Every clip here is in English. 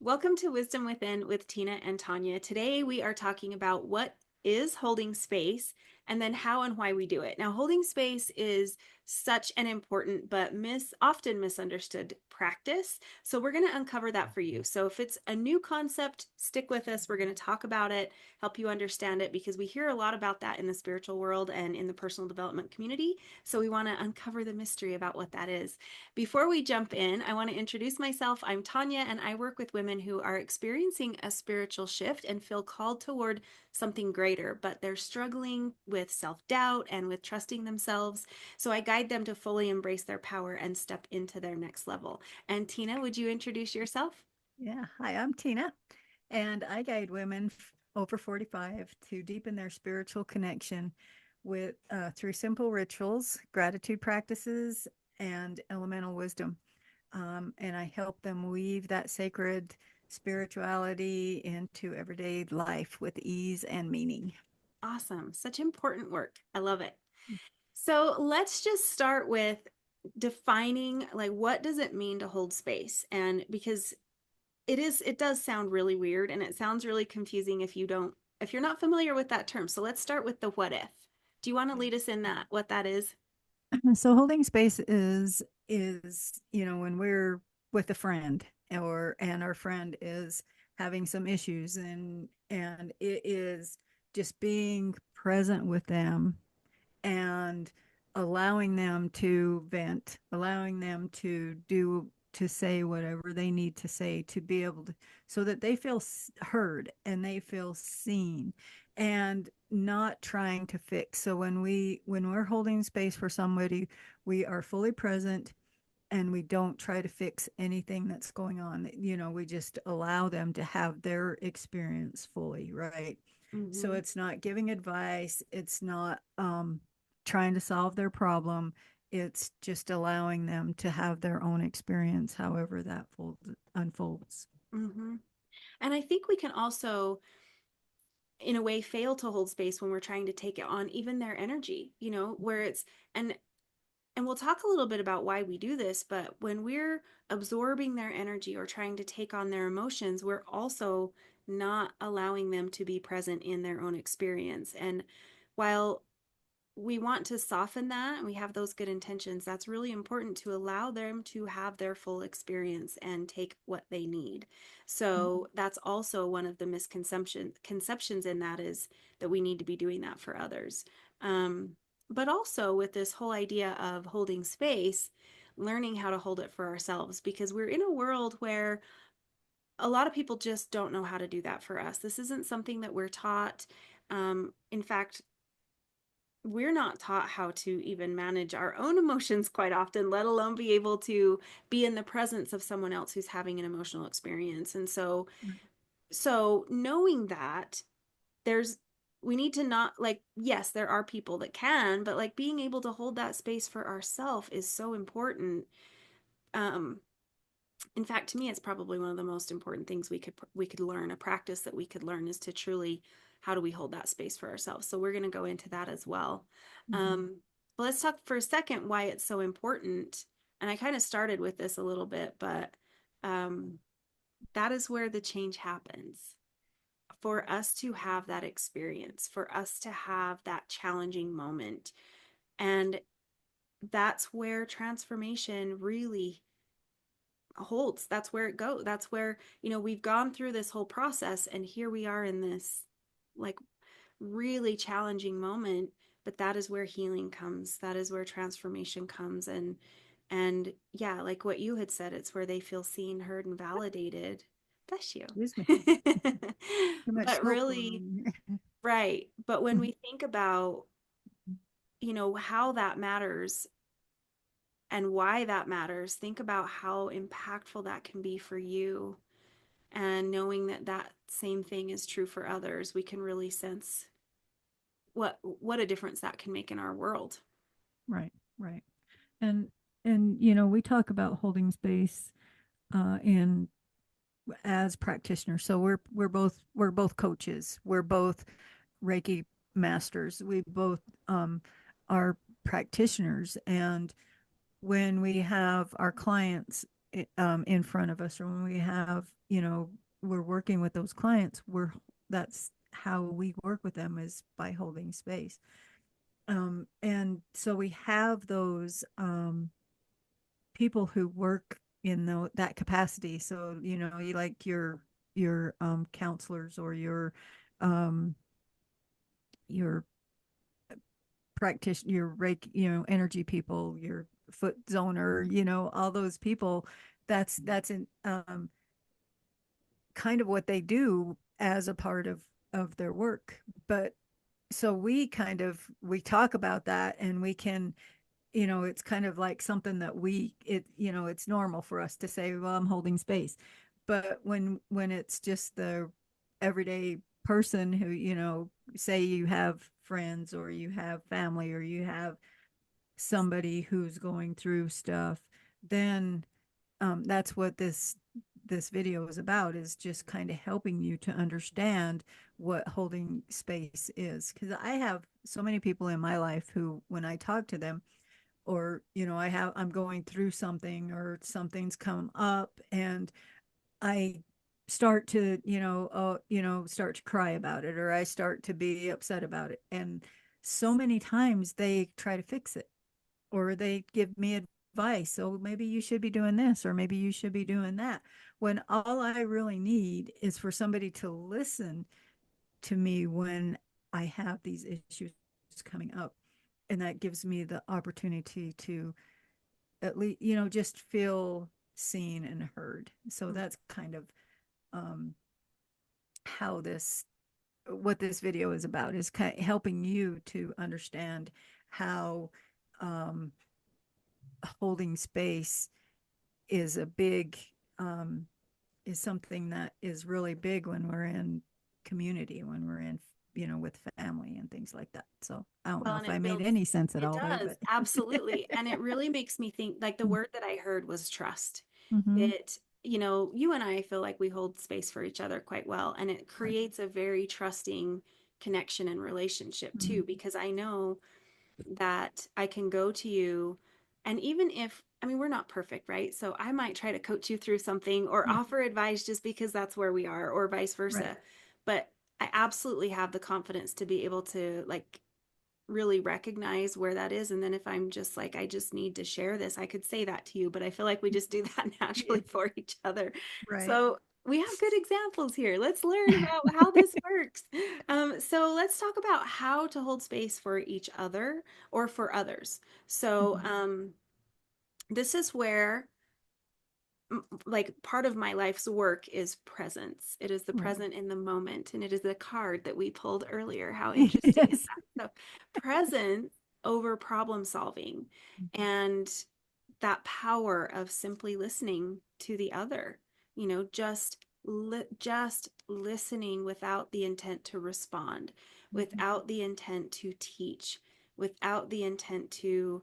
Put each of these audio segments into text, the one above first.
Welcome to Wisdom Within with Tina and Tonya. Today we are talking about what is holding space and then how and why we do it. Now, holding space is such an important but often misunderstood practice. So we're going to uncover that for you. So if it's a new concept, stick with us. We're going to talk about it, help you understand it because we hear a lot about that in the spiritual world and in the personal development community. So we want to uncover the mystery about what that is. Before we jump in, I want to introduce myself. I'm Tonya, and I work with women who are experiencing a spiritual shift and feel called toward something greater, but they're struggling with self doubt and with trusting themselves. So I guide them to fully embrace their power and step into their next level. And Tina, would you introduce yourself? Yeah. Hi, I'm Tina, and I guide women over 45 to deepen their spiritual connection with through simple rituals, gratitude practices, and elemental wisdom. And I help them weave that sacred spirituality into everyday life with ease and meaning. Awesome. Such important work. I love it. So let's just start with defining like what does it mean to hold space? And because it does sound really weird and it sounds really confusing if you're not familiar with that term. So let's start with the what if. Do you want to lead us in that what that is? So holding space is when we're with a friend and our friend is having some issues and it is just being present with them and allowing them to vent, allowing them to say whatever they need to say to be able to so that they feel heard and they feel seen and not trying to fix. So when we're holding space for somebody, we are fully present and we don't try to fix anything that's going on. We just allow them to have their experience fully, right? So Mm-hmm. it's not giving advice, it's not trying to solve their problem. It's just allowing them to have their own experience, however that unfolds. Mm-hmm. And I think we can also, in a way, fail to hold space when we're trying to take it on even their energy, where and and we'll talk a little bit about why we do this, but when we're absorbing their energy or trying to take on their emotions, we're also not allowing them to be present in their own experience. And while we want to soften that and we have those good intentions, that's really important to allow them to have their full experience and take what they need. So that's also one of the misconceptions in that is that we need to be doing that for others. um, but also with this whole idea of holding space, learning how to hold it for ourselves, because we're in a world where a lot of people just don't know how to do that for us. This isn't something that we're taught. In fact, we're not taught how to even manage our own emotions quite often, let alone be able to be in the presence of someone else who's having an emotional experience. And so knowing that there's we need to not, like, yes, there are people that can, but like being able to hold that space for ourselves is so important. um in fact, to me, it's probably one of the most important things we could learn. A practice that we could learn is to truly, how do we hold that space for ourselves? So we're going to go into that as well. Mm-hmm. But let's talk for a second why it's so important. And I kind of started with this a little bit, but um, that is where the change happens. For us to have that experience, for us to have that challenging moment, and that's where transformation really holds. That's where it goes. That's where, we've gone through this whole process and here we are in this like really challenging moment, but that is where healing comes. That is where transformation comes. And yeah, like what you had said, it's where they feel seen, heard, and validated. Bless you. Excuse me. Too much But smoke going really, on here. right. But when we think about, how that matters and why that matters, think about how impactful that can be for you. And knowing that that same thing is true for others, we can really sense what a difference that can make in our world. Right, right. And we talk about holding space in as practitioners. So we're both coaches. We're both Reiki masters. We both are practitioners. And when we have our clients in front of us, or when we have, we're working with those clients, that's how we work with them, is by holding space. And so we have those people who work in that capacity. So, you like your counselors, or um your practitioner, your energy people, your foot zoner, all those people. That's in kind of what they do as a part of their work. But so we talk about that, and we can, it's kind of like something that it's normal for us to say, well, I'm holding space. But when it's just the everyday person who, say you have friends, or you have family, or you have somebody who's going through stuff, then that's what this video is about, is just kind of helping you to understand what holding space is. Because I have so many people in my life who, when I talk to them, or I'm going through something, or something's come up, and I start to start to cry about it, or I start to be upset about it, and so many times they try to fix it, or they give me advice. So maybe you should be doing this, or maybe you should be doing that. When all I really need is for somebody to listen to me when I have these issues coming up. And that gives me the opportunity to at least, just feel seen and heard. So that's kind of um, how what this video is about, is kind of helping you to understand how um, holding space is a big um, is something that is really big when we're in community, when we're in, with family and things like that. So I don't Well, know and if it I made builds, any sense at it all there, does, but absolutely. And it really makes me think, like the word that I heard was trust. mm-hmm. It, you and I feel like we hold space for each other quite well, and it Right. creates a very trusting connection and relationship Mm-hmm. too, because I know that I can go to you. And even if, I mean, we're not perfect, right? So I might try to coach you through something or Yeah. offer advice just because that's where we are, or vice Right. versa. But I absolutely have the confidence to be able to like really recognize where that is. And then if I'm just like, I just need to share this, I could say that to you, but I feel like we just do that Yeah. naturally for each other. Right. So we have good examples here. Let's learn about how this works. So let's talk about how to hold space for each other or for others. So Mm-hmm. this is where like part of my life's work is presence. It is the Right. present in the moment, and it is the card that we pulled earlier. How interesting is Yes. that? So, presence over problem solving, Mm-hmm. and that power of simply listening to the other. Just listening without the intent to respond, Mm-hmm. without the intent to teach, without the intent to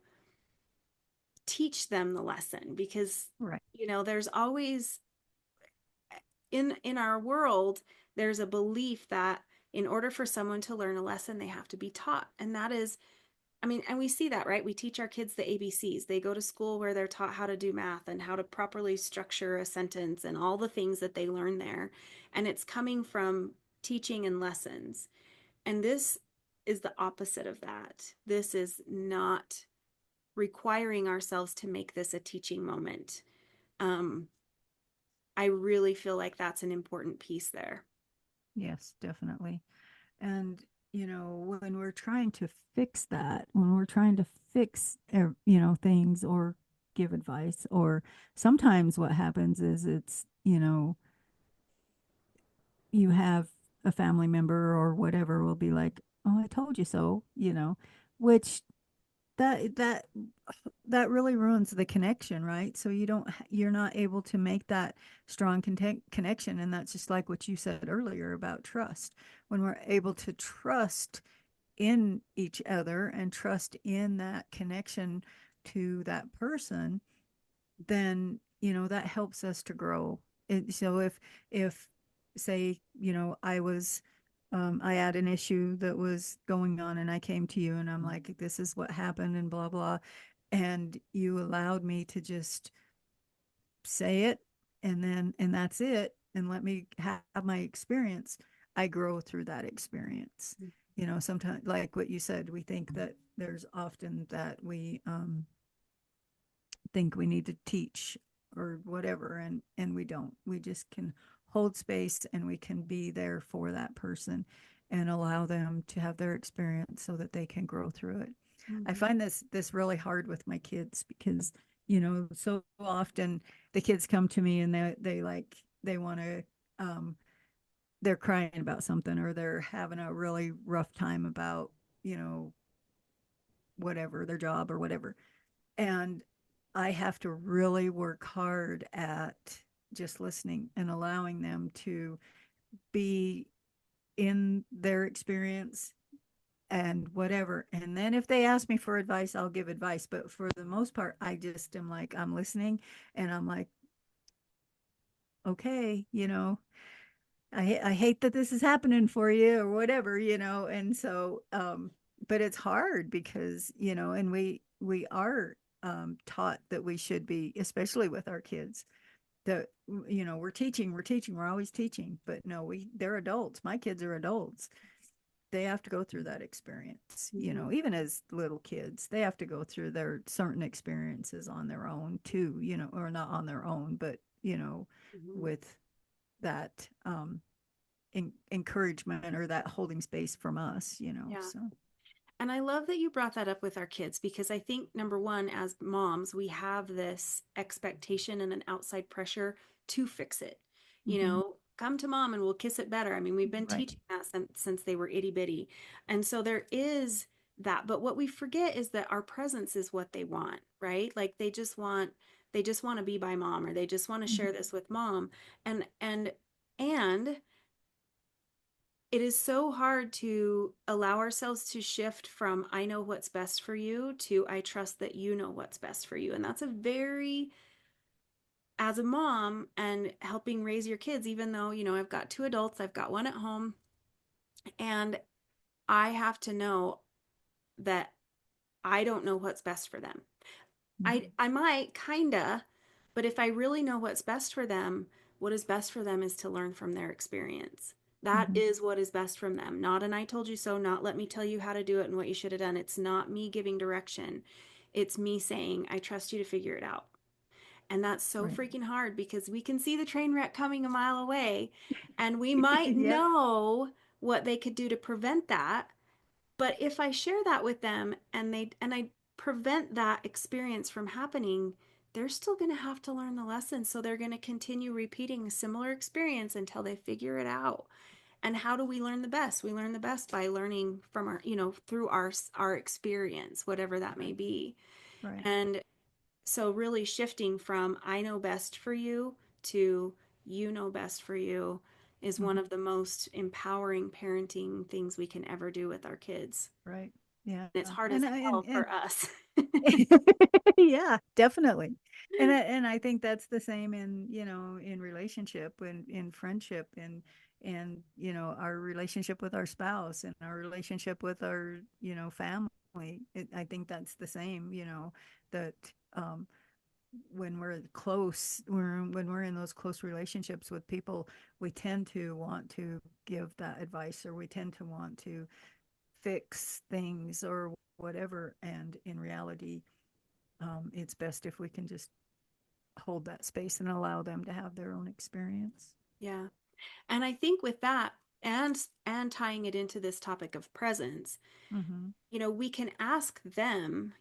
teach them the lesson, because Right. there's always in our world, there's a belief that in order for someone to learn a lesson, they have to be taught. And that is, I mean, and we see that, right? We teach our kids the ABCs. They go to school where they're taught how to do math and how to properly structure a sentence and all the things that they learn there. And it's coming from teaching and lessons. And this is the opposite of that. This is not requiring ourselves to make this a teaching moment. Um, I really feel like that's an important piece there. Yes, definitely. And, when we're trying to fix that, when we're trying to fix, things, or give advice, or sometimes what happens is it's, you have a family member or whatever will be like, "Oh, I told you so," which that that that really ruins the connection, right? So you're not able to make that strong connection. And that's just like what you said earlier about trust. When we're able to trust in each other and trust in that connection to that person, then that helps us to grow. So if say, I had an issue that was going on, and I came to you and I'm like, this is what happened and blah blah, and you allowed me to just say it, and that's it, and let me have my experience. I grow through that experience. You know, sometimes, like what you said, we think that there's often that we think we need to teach or whatever, and we don't. We just can hold space, and we can be there for that person and allow them to have their experience so that they can grow through it. I Mhm. find this really hard with my kids because, so often the kids come to me and they want to, um they're crying about something, or they're having a really rough time about, you know whatever, their job or whatever. And I have to really work hard at just listening and allowing them to be in their experience and whatever. And then if they ask me for advice, I'll give advice. But for the most part, I just am like, I'm listening, and I'm like, okay, I hate that this is happening for you or whatever, and so, but it's hard because, and we are, taught that we should be, especially with our kids, that, we're teaching, we're always teaching, but no, they're adults. My kids are adults. They have to go through that experience, Mhm. even as little kids, they have to go through their certain experiences on their own too, or not on their own, but, Mhm. with that, encouragement, or that holding space from us, Yeah. so. And I love that you brought that up with our kids because I think, number one, as moms, we have this expectation and an outside pressure to fix it. Mm-hmm. Come to mom and we'll kiss it better. I mean, we've been Right. teaching that since they were itty bitty. And so there is that. But what we forget is that our presence is what they want, right? Like they just want to be by mom, or they just want to Mm-hmm. share this with mom. And it is so hard to allow ourselves to shift from I know what's best for you to I trust that you know what's best for you. And that's a very, as a mom and helping raise your kids, even though, I've got two adults, I've got one at home, and I have to know that I don't know what's best for them. I Mm-hmm. I might kinda, but if I really know what's best for them, what is best for them is to learn from their experience. That Mm-hmm. is what is best from them. Not an I told you so, not let me tell you how to do it and what you should have done. It's not me giving direction. It's me saying, I trust you to figure it out. And that's so Right. freaking hard because we can see the train wreck coming a mile away and we might Yep. know what they could do to prevent that, but if I share that with them and I prevent that experience from happening, they're still going to have to learn the lesson. So they're going to continue repeating a similar experience until they figure it out. And how do we learn the best? We learn the best by learning from through our experience, whatever that may Right. be. Right. And so really shifting from I know best for you to you know best for you is one Mm-hmm. of the most empowering parenting things we can ever do with our kids. Right. Yeah. And it's hard as And I hell for us. yeah, definitely. And I think that's the same in, in relationship, and in friendship, and our relationship with our spouse, and our relationship with our, family. I think that's the same, that, um when we're close, when we're in those close relationships with people, we tend to want to give that advice, or we tend to want to fix things or whatever. And in reality, it's best if we can just hold that space and allow them to have their own experience. Yeah. And I think with that and tying it into this topic of presence, Mm-hmm. we can ask them,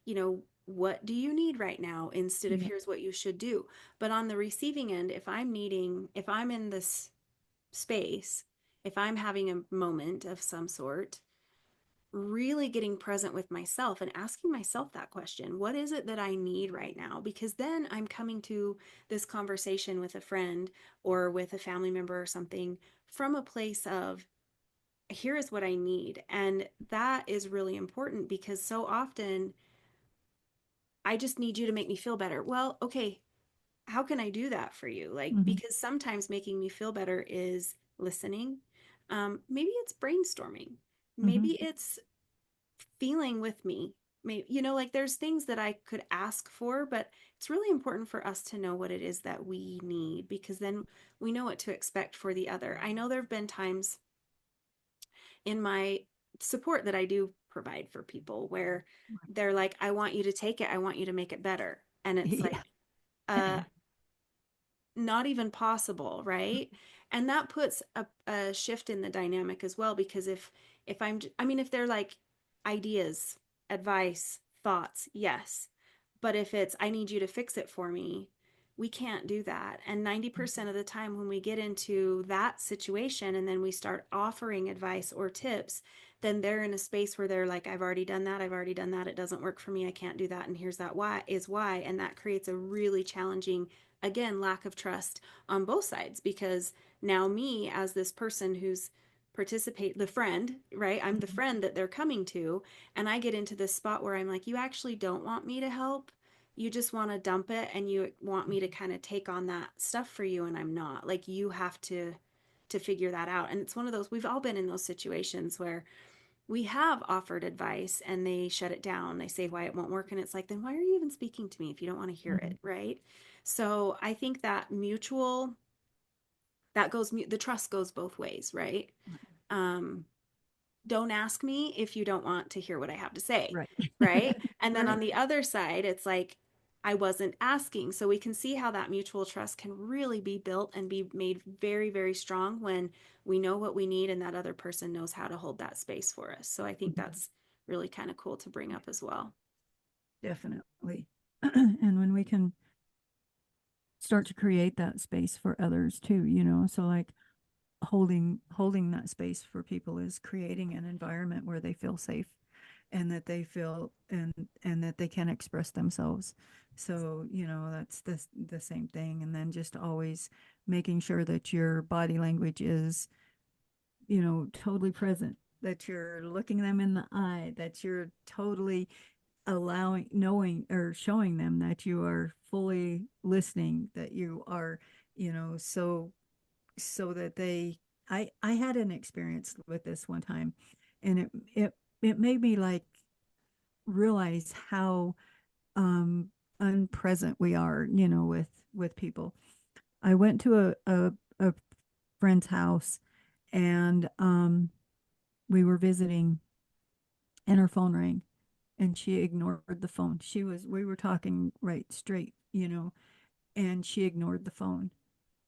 what do you need right now instead of Yeah. here's what you should do. But on the receiving end, if I'm in this space, if I'm having a moment of some sort, really getting present with myself and asking myself that question, what is it that I need right now? Because then I'm coming to this conversation with a friend or with a family member or something from a place of, here is what I need. And that is really important because so often I just need you to make me feel better. Well, okay, how can I do that for you? Like, Mm-hmm. because sometimes making me feel better is listening. Maybe it's brainstorming. Mm-hmm. Maybe it's feeling with me. maybe, like there's things that I could ask for, but it's really important for us to know what it is that we need, because then we know what to expect for the other. I know there have been times in my support that I do provide for people where they're like, I want you to take it, I want you to make it better. And it's like, Yeah. uh, not even possible, right? And that puts a shift in the dynamic as well, because if I mean, if they're like ideas, advice, thoughts, yes. But if it's I need you to fix it for me, we can't do that. And 90% of the time when we get into that situation and then we start offering advice or tips, then they're in a space where they're like, I've already done that, I've already done that, it doesn't work for me, I can't do that, and here's that why is why. And that creates a really challenging, again, lack of trust on both sides, because now me as this person who's participate the friend, right, I'm the friend that they're coming to, and I get into this spot where I'm like, you actually don't want me to help, you just want to dump it and you want me to kind of take on that stuff for you, and I'm not, like, you have to figure that out. And it's one of those, we've all been in those situations where we have offered advice and they shut it down. They say why it won't work. And it's like, then why are you even speaking to me if you don't want to hear Mhm. it? Right. So I think that mutual, that goes, the trust goes both ways. Right. Um, don't ask me if you don't want to hear what I have to say. Right. Right. And then on Right. the other side, it's like, I wasn't asking. So we can see how that mutual trust can really be built and be made very, very strong when we know what we need and that other person knows how to hold that space for us. So I think Mhm. that's really kind of cool to bring up as well. Definitely. And when we can start to create that space for others too, so like holding that space for people is creating an environment where they feel safe and that they feel and that they can express themselves. So that's the same thing. And then just always making sure that your body language is totally present, that you're looking them in the eye, that you're totally allowing, knowing, or showing them that you are fully listening, that you are, so that they, I had an experience with this one time, and it made me like realize how um unpresent we are, with people. I went to a friend's house, and we were visiting, and her phone rang, and she ignored the phone. We were talking right straight, and she ignored the phone.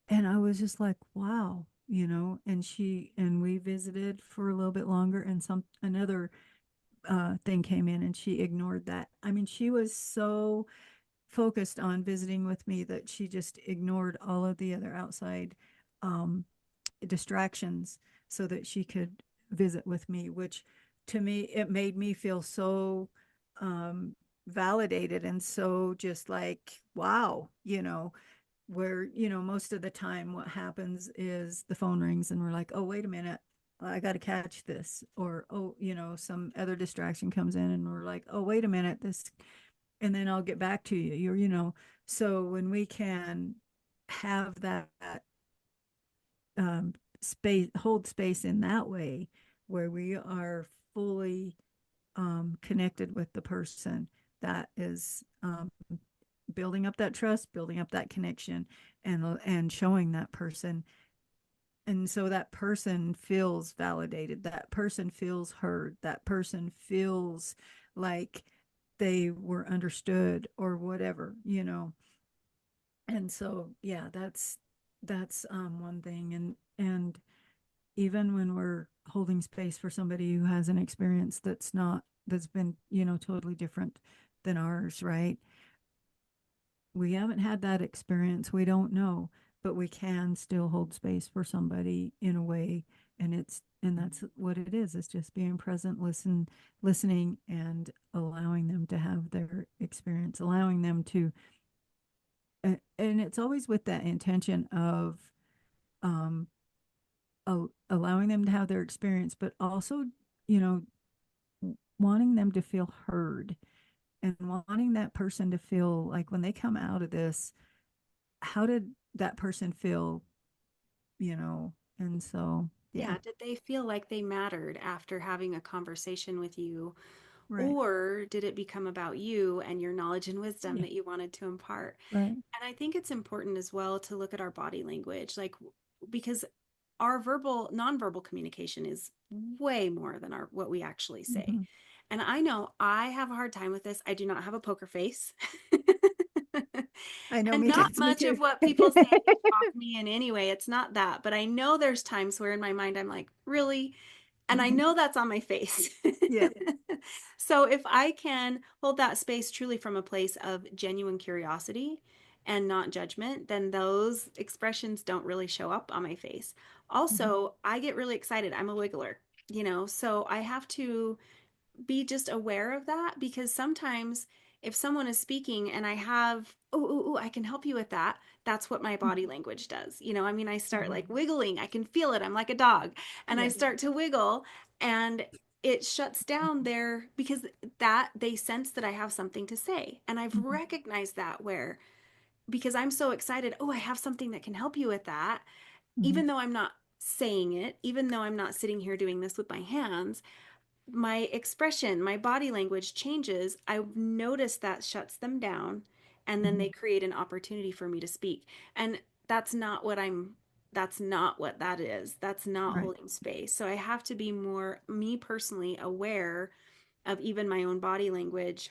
And I was just like, wow, and we visited for a little bit longer, and another thing came in, and she ignored that. I mean, she was so focused on visiting with me that she just ignored all of the other outside um, distractions so that she could visit with me, which to me, it made me feel so um, validated and so just like, wow, where, most of the time what happens is the phone rings and we're like, oh, wait a minute. I got to catch this. Or, oh, some other distraction comes in and we're like, oh, wait a minute, this, and then I'll get back to you. So when we can have that space, hold space in that way, where we are fully connected with the person, that is building up that trust, building up that connection, and showing that person. And so that person feels validated, that person feels heard, that person feels like they were understood or whatever, and so yeah, that's one thing. And even when we're holding space for somebody who has an experience that's been totally different than ours, right? We haven't had that experience, we don't know, but we can still hold space for somebody in a way. And that's what it is. It's just being present, listening, and allowing them to have their experience, allowing them to, and it's always with that intention of um allowing them to have their experience, but also, you know wanting them to feel heard, and wanting that person to feel like when they come out of this, how did that person feel, and so yeah. Yeah, did they feel like they mattered after having a conversation with you, Right. Or did it become about you and your knowledge and wisdom Yeah. that you wanted to impart? Right. And I think it's important as well to look at our body language, like, because our nonverbal communication is way more than our what we actually say. Hmm. And I know I have a hard time with this. I do not have a poker face. I know, And me too. not It's me much too. of what people say can shock me in any way. It's not that. But I know there's times where in my mind I'm like, really? And I Hmm. know that's on my face. Yeah. So if I can hold that space truly from a place of genuine curiosity and not judgment, then those expressions don't really show up on my face. Hmm. Also, I get really excited. I'm a wiggler, so I have to be just aware of that, because sometimes if someone is speaking and I have, oh, I can help you with that, that's what my body language does. I mean, I start Hmm. like wiggling, I can feel it. I'm like a dog, and I Yeah. start to wiggle, and it shuts down there because that they sense that I have something to say. And I've Hmm. recognized that where, because I'm so excited, oh, I have something that can help you with that, Hmm. even though I'm not saying it, even though I'm not sitting here doing this with my hands, my expression, my body language changes. I've noticed that shuts them down, and then Hmm. they create an opportunity for me to speak. And that's not what I'm that's not what that is. That's not Right. holding space. So I have to be more, me personally, aware of even my own body language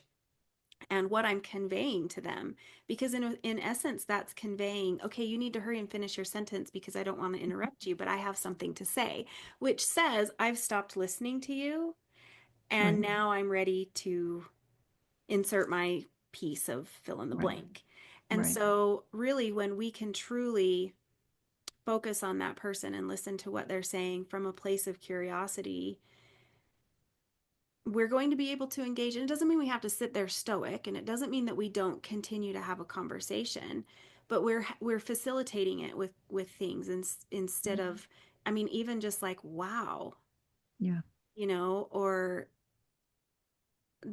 and what I'm conveying to them, because in essence that's conveying, okay, you need to hurry and finish your sentence because I don't want to interrupt you, but I have something to say, which says I've stopped listening to you, and Right. now I'm ready to insert my piece of fill in the Right. blank. And Right. so, really, when we can truly focus on that person and listen to what they're saying from a place of curiosity, we're going to be able to engage. And it doesn't mean we have to sit there stoic, and it doesn't mean that we don't continue to have a conversation, but we're facilitating it with things, instead Right. of, I mean, even just like, wow, Yeah. or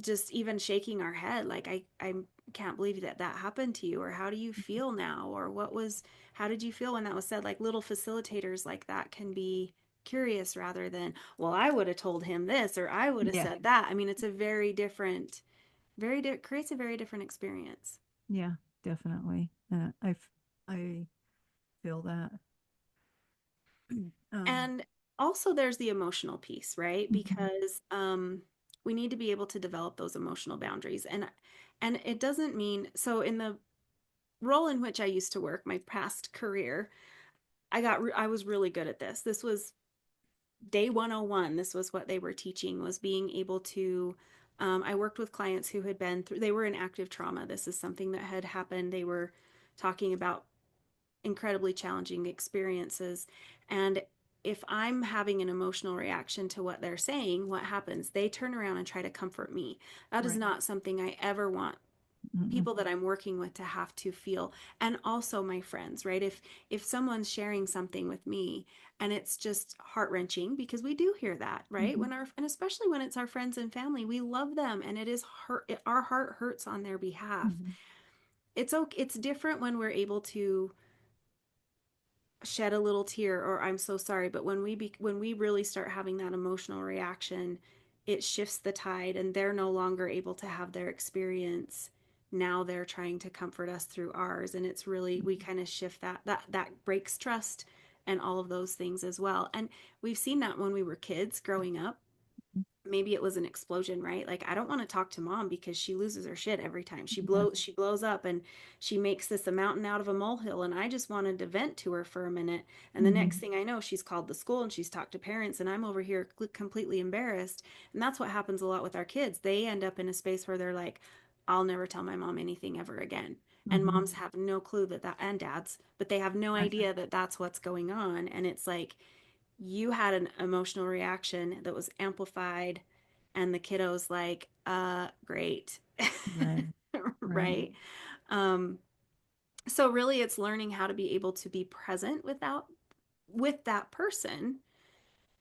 just even shaking our head like, I can't believe that that happened to you, or how do you feel now, or how did you feel when that was said? Like, little facilitators like that can be curious rather than, well, I would have told him this, or I would have Yeah. said that. I mean, it's a very different, creates a very different experience. Yeah. Definitely. I feel that. Um. And also there's the emotional piece, right? Mhm. Because we need to be able to develop those emotional boundaries. And it doesn't mean, so in the role in which I used to work, my past career, I was really good at this. This was day 101. This was what they were teaching, was being able to, I worked with clients who had been through, they were in active trauma. This is something that had happened. They were talking about incredibly challenging experiences. And if I'm having an emotional reaction to what they're saying, what happens? They turn around and try to comfort me. That is Right. not something I ever want Mm-mm. people that I'm working with to have to feel. And also my friends, right? If someone's sharing something with me and it's just heart-wrenching, because we do hear that, right? Mhm. And especially when it's our friends and family, we love them and it is our heart hurts on their behalf. Mhm. It's okay, it's different when we're able to shed a little tear or I'm so sorry, but when we really start having that emotional reaction, it shifts the tide and they're no longer able to have their experience. Now they're trying to comfort us through ours, and it's really, we Mhm. kind of shift that breaks trust and all of those things as well. And we've seen that when we were kids growing up. Maybe it was an explosion, right? Like, I don't want to talk to mom because she loses her shit every time. Yeah. She blows up and she makes this a mountain out of a molehill, and I just wanted to vent to her for a minute. And the Mhm. next thing I know, she's called the school and she's talked to parents, and I'm over here completely embarrassed. And that's what happens a lot with our kids. They end up in a space where they're like, I'll never tell my mom anything ever again. And Mhm. moms have no clue and dads, but they have no Right. idea that that's what's going on. And it's like, you had an emotional reaction that was amplified, and the kiddo's like, great. Right. Right. Right. um so really it's learning how to be able to be present with that person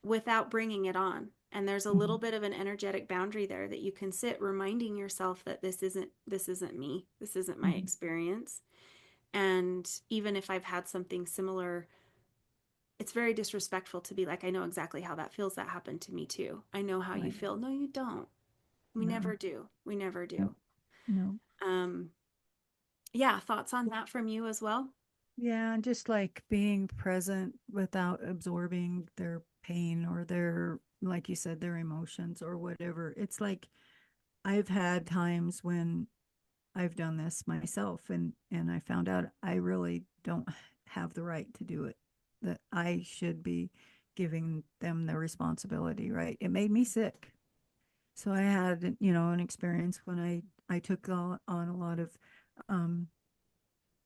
without bringing it on. And there's a little Mhm. bit of an energetic boundary there that you can sit, reminding yourself that this isn't me, this isn't my Mhm. experience. And even if I've had something similar, it's very disrespectful to be like, I know exactly how that feels. That happened to me too. I know how you Right. feel. No, you don't. We No, never do. We never no, do. no. Um, yeah, thoughts on that from you as well? Yeah, and just like being present without absorbing their pain or their, like you said, their emotions or whatever. It's like I've had times when I've done this myself and I found out I really don't have the right to do it. That I should be giving them the responsibility, right? It made me sick. So I had, an experience when I took on a lot of um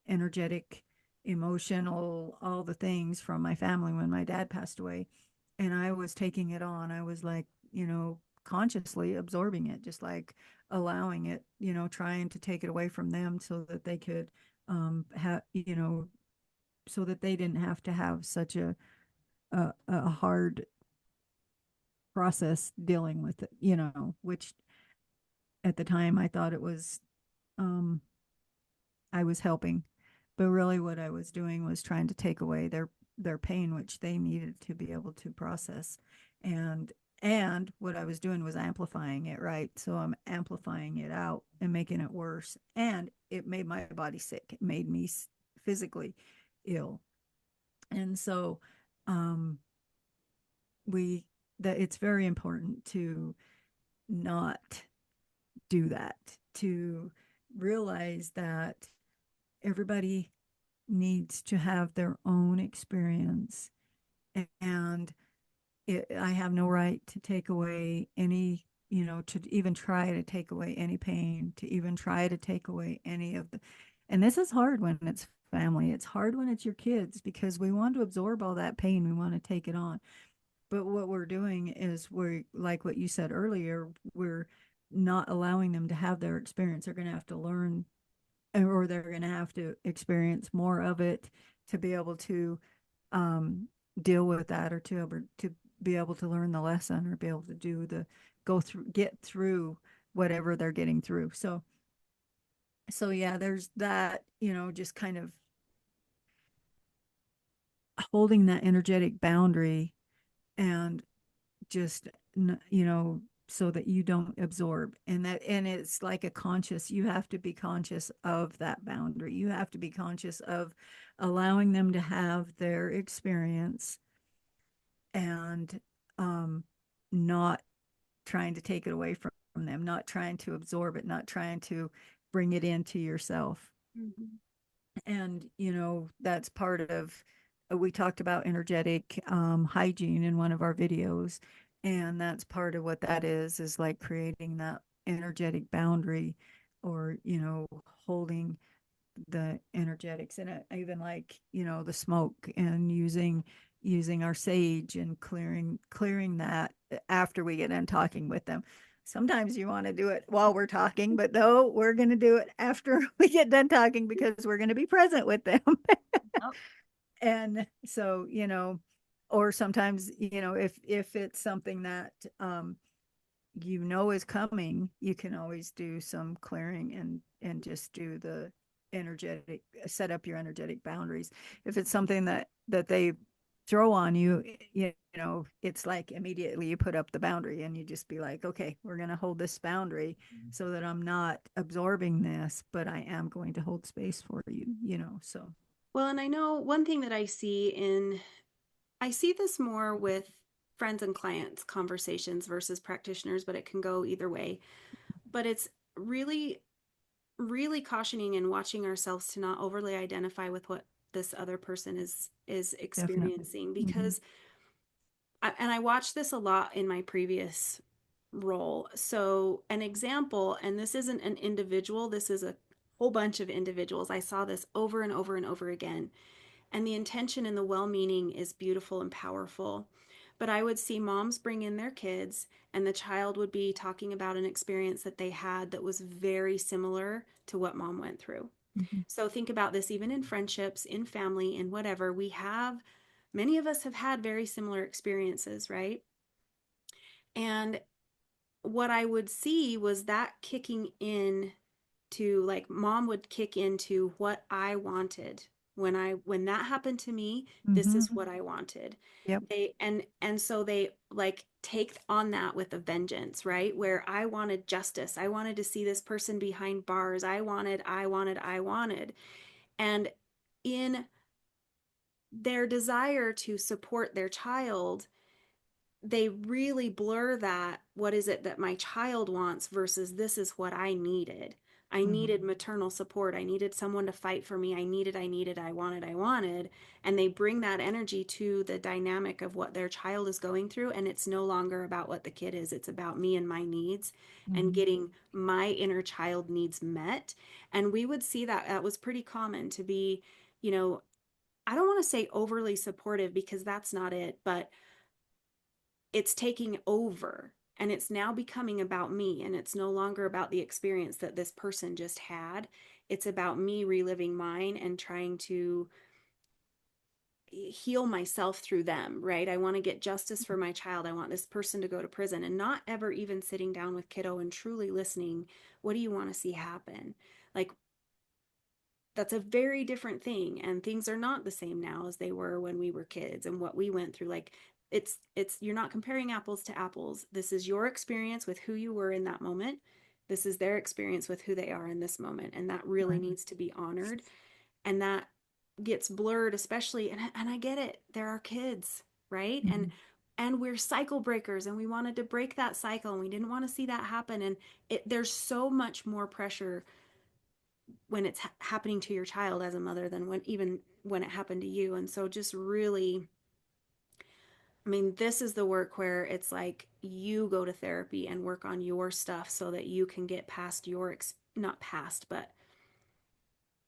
energetic, emotional, all the things from my family when my dad passed away. And I was taking it on. I was like, consciously absorbing it, just like allowing it, trying to take it away from them so that they could have, so that they didn't have to have such a hard process dealing with it, which at the time I thought it was um I was helping, but really what I was doing was trying to take away their pain, which they needed to be able to process. And and what I was doing was amplifying it, right? So I'm amplifying it out and making it worse. And it made my body sick. It made me physically ill. And so um we that it's very important to not do that, to realize that everybody needs to have their own experience. And I have no right to take away any, to even try to take away any pain, to even try to take away any of the. And this is hard when it's family. It's hard when it's your kids because we want to absorb all that pain. We want to take it on. But what we're doing is we're, like what you said earlier, we're not allowing them to have their experience. They're going to have to learn, or they're going to have to experience more of it to be able to um, deal with that, or to be able to learn the lesson, or be able to do the go through get through whatever they're getting through. So yeah, there's that, just kind of holding that energetic boundary and just so that you don't absorb, and it's like a conscious, you have to be conscious of that boundary, you have to be conscious of allowing them to have their experience and not trying to take it away from them, not trying to absorb it, not trying to bring it into yourself. Mm-hmm. And that's part of, we talked about energetic hygiene in one of our videos, and that's part of what that is like creating that energetic boundary, or holding the energetics. And I even like the smoke, and using our sage and clearing that after we get done talking with them. Sometimes you want to do it while we're talking, but no, we're going to do it after we get done talking because we're going to be present with them. Yep. And so, or sometimes, if it's something that is coming, you can always do some clearing and just do the energetic, set up your energetic boundaries. If it's something that they throw on you, it's like immediately you put up the boundary and you just be like, okay, we're going to hold this boundary so that I'm not absorbing this, but I am going to hold space for you, so. Well, and I know one thing that I see this more with friends and clients conversations versus practitioners, but it can go either way. But it's really, really cautioning and watching ourselves to not overly identify with what this other person is Definitely. experiencing, Mm-hmm. because and I watched this a lot in my previous role. So, an example, and this isn't an individual, this is a whole bunch of individuals. I saw this over and over and over again. And the intention and the well meaning is beautiful and powerful. But I would see moms bring in their kids, and the child would be talking about an experience that they had that was very similar to what mom went through. Mm-hmm. So think about this even in friendships, in family, in whatever. Many of us have had very similar experiences, right? And what I would see was that kicking in to, like, mom would kick into what I wanted. when that happened to me, this Mm-hmm. is what I wanted. Yep. And so they like take on that with a vengeance, right? Where I wanted justice. I wanted to see this person behind bars. I wanted. And in their desire to support their child, they really blur that what is it that my child wants versus this is what I needed. I Mm-hmm. needed maternal support. I needed someone to fight for me. I wanted. And they bring that energy to the dynamic of what their child is going through. And it's no longer about what the kid is, it's about me and my needs and Mm-hmm. getting my inner child needs met. And we would see that that was pretty common to be, you know, I don't want to say overly supportive because that's not it, but it's taking over and it's now becoming about me, and it's no longer about the experience that this person just had. It's about me reliving mine and trying to heal myself through them, right? I want to get justice for my child. I want this person to go to prison, and not ever even sitting down with kiddo and truly listening. What do you want to see happen? Like, that's a very different thing, and things are not the same now as they were when we were kids and what we went through. Like, it's you're not comparing apples to apples. This is your experience with who you were in that moment. This is their experience with who they are in this moment, and that really Right. needs to be honored. And that gets blurred, especially, and I get it, there are kids, right? Mm-hmm. And we're cycle breakers, and we wanted to break that cycle, and we didn't want to see that happen. And there's so much more pressure when it's happening to your child as a mother than when it happened to you. And so just really, I mean, this is the work where it's like you go to therapy and work on your stuff so that you can get past not past, but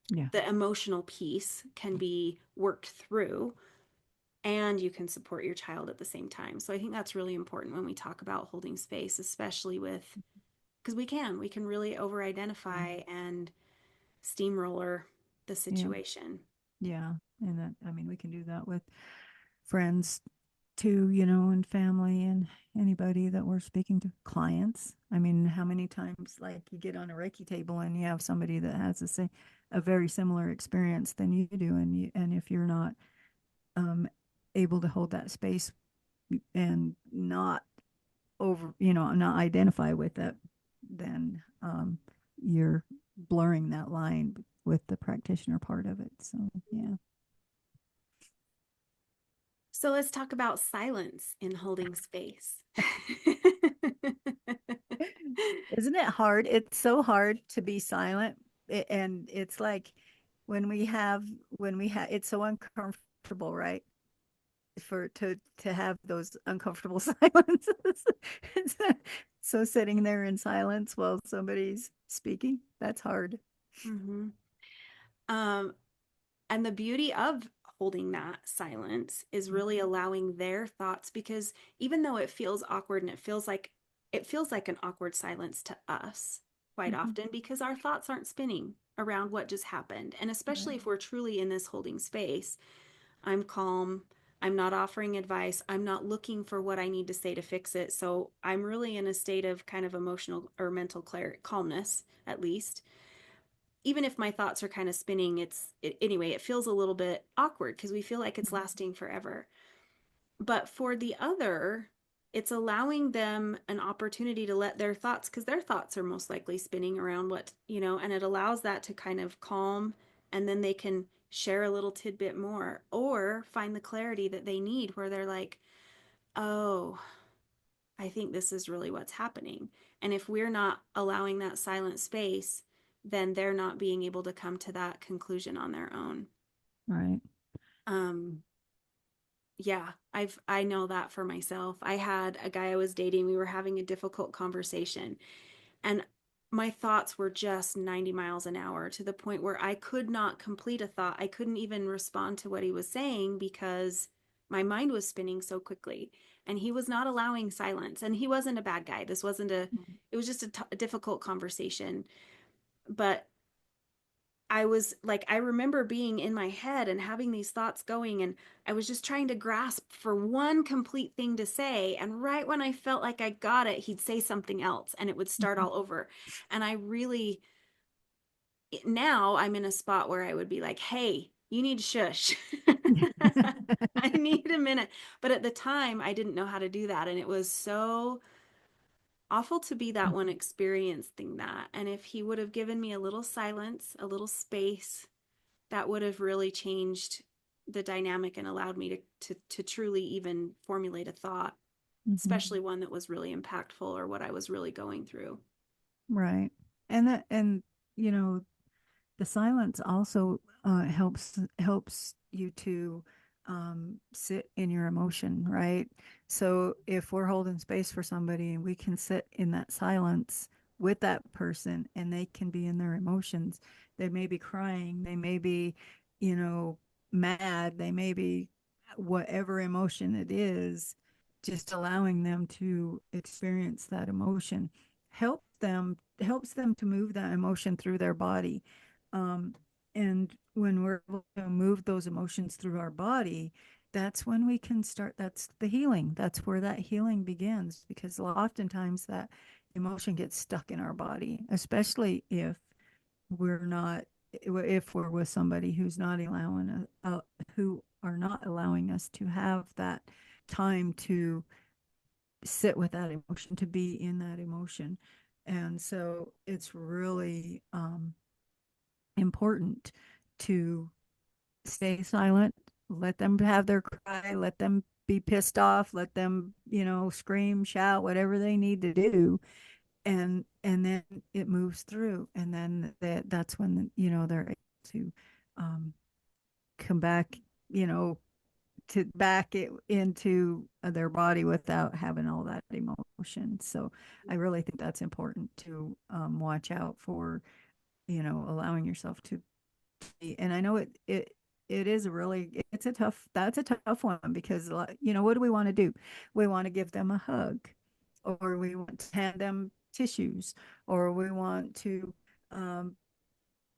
Yeah. the emotional piece can be worked through, and you can support your child at the same time. So I think that's really important when we talk about holding space, especially with, because we can really over identify and steamroller the Yeah. situation. Yeah. And that, I mean, we can do that with friends too, and family and anybody that we're speaking to, clients. I mean, how many times like you get on a Reiki table and you have somebody that has a very similar experience than you do, and if you're not um able to hold that space and not not identify with it, then you're blurring that line with the practitioner part of it. So yeah. So let's talk about silence in holding space. Isn't it hard? It's so hard to be silent. And it's like when we have it's so uncomfortable, right? For to have those uncomfortable silences. So sitting there in silence while somebody's speaking, that's hard. hmm Um, and the beauty of holding that silence is really allowing their thoughts, because even though it feels awkward and it feels like an awkward silence to us quite Mhm. often because our thoughts aren't spinning around what just happened. And especially Right. if we're truly in this holding space, I'm calm. I'm not offering advice. I'm not looking for what I need to say to fix it. So I'm really in a state of kind of emotional or mental calmness, at least. Even if my thoughts are kind of spinning, anyway, it feels a little bit awkward because we feel like it's lasting forever. But for the other, it's allowing them an opportunity to let their thoughts, because their thoughts are most likely spinning around and it allows that to kind of calm, and then they can share a little tidbit more or find the clarity that they need where they're like, oh, I think this is really what's happening. And if we're not allowing that silent space, then they're not being able to come to that conclusion on their own. Right. Um, yeah, I know that for myself. I had a guy I was dating, we were having a difficult conversation, and my thoughts were just 90 miles an hour to the point where I could not complete a thought. I couldn't even respond to what he was saying because my mind was spinning so quickly, and he was not allowing silence. And he wasn't a bad guy. This wasn't a It was just a difficult conversation. But I was like, I remember being in my head and having these thoughts going, and I was just trying to grasp for one complete thing to say. And right when I felt like I got it, he'd say something else and it would start Mhm. all over. And I really, now I'm in a spot where I would be like, hey, you need shush. I need a minute. But at the time, I didn't know how to do that. And it was so awful to be that one experiencing that. And if he would have given me a little silence, a little space, that would have really changed the dynamic and allowed me to truly even formulate a thought, Mhm. especially one that was really impactful or what I was really going through. Right. And you know, the silence also helps you to sit in your emotion, right? So if we're holding space for somebody and we can sit in that silence with that person and they can be in their emotions, they may be crying, they may be, you know, mad, they may be whatever emotion it is, just allowing them to experience that emotion helps them to move that emotion through their body. um, and when we're able to move those emotions through our body, that's when we can start. That's the healing. That's where that healing begins, because oftentimes that emotion gets stuck in our body, especially we're not, if we're with somebody who's not allowing us, who are not allowing us to have that time to sit with that emotion, to be in that emotion. And so it's really important to stay silent, let them have their cry, let them be pissed off, let them, scream, shout, whatever they need to do. And then it moves through. And then that's when, they're able to um, come back, you know, to back it into their body without having all that emotion. So I really think that's important to watch out for, allowing yourself to be. And I know it is really, it's a tough, that's a tough one, because, what do we want to do? We want to give them a hug, or we want to hand them tissues, or we want to um,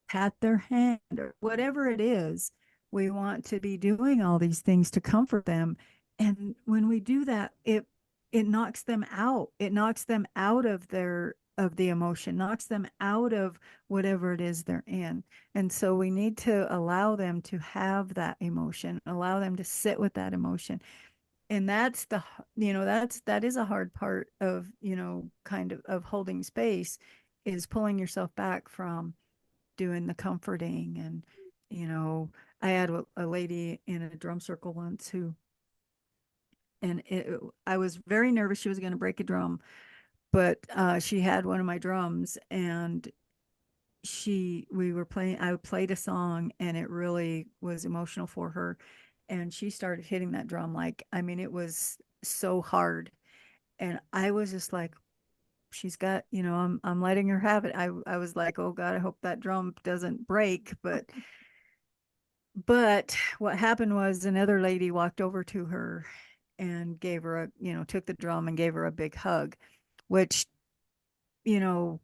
pat their hand, or whatever it is. We want to be doing all these things to comfort them. And when we do that, it knocks them out. It knocks them out of the emotion, knocks them out of whatever it is they're in. And so we need to allow them to have that emotion, allow them to sit with that emotion. And that's that is a hard part of, kind of holding space, is pulling yourself back from doing the comforting. And you know I had a lady in a drum circle once who, and I was very nervous she was going to break a drum, but she had one of my drums, and we were playing, I played a song, and it really was emotional for her, and she started hitting that drum, like, I mean, it was so hard. And I was just like, she's got, I'm letting her have it. I was like, oh God, I hope that drum doesn't break. But what happened was, another lady walked over to her and gave her took the drum and gave her a big hug, which, you know,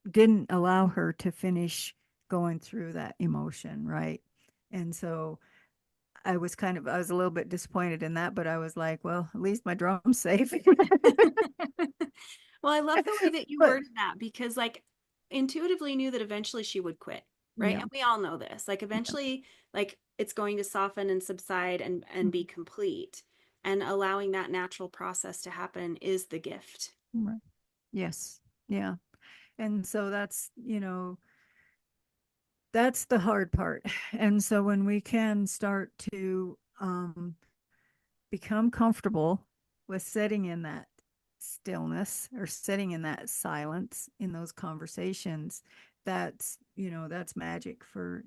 didn't allow her to finish going through that emotion, right? And so I was a little bit disappointed in that, but I was like, well, at least my drum's safe. Well, I love the way that you But worded that because, like, intuitively knew that eventually she would quit, right? yeah, And we all know this. Like, yeah, eventually, like, it's going to soften and subside and be mhm, complete. And allowing that natural process to happen is the gift. right. Yes, yeah. And so that's the hard part. And so when we can start to become comfortable with sitting in that stillness, or sitting in that silence in those conversations, that's magic for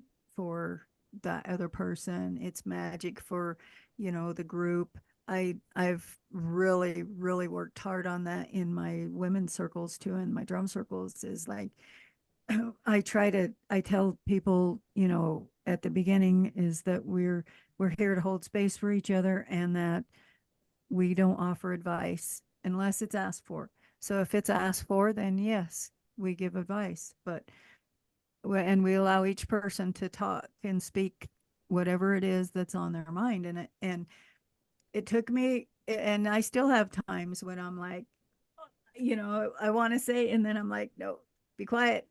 that other person. It's magic for, the group. I've really, really worked hard on that in my women's circles too, and my drum circles, is like, I tell people, at the beginning, is that we're here to hold space for each other, and that we don't offer advice unless it's asked for. So if it's asked for, then yes, we give advice, and we allow each person to talk and speak whatever it is that's on their mind. And it took me, and I still have times when I'm like, I want to say, and then I'm like, no, be quiet.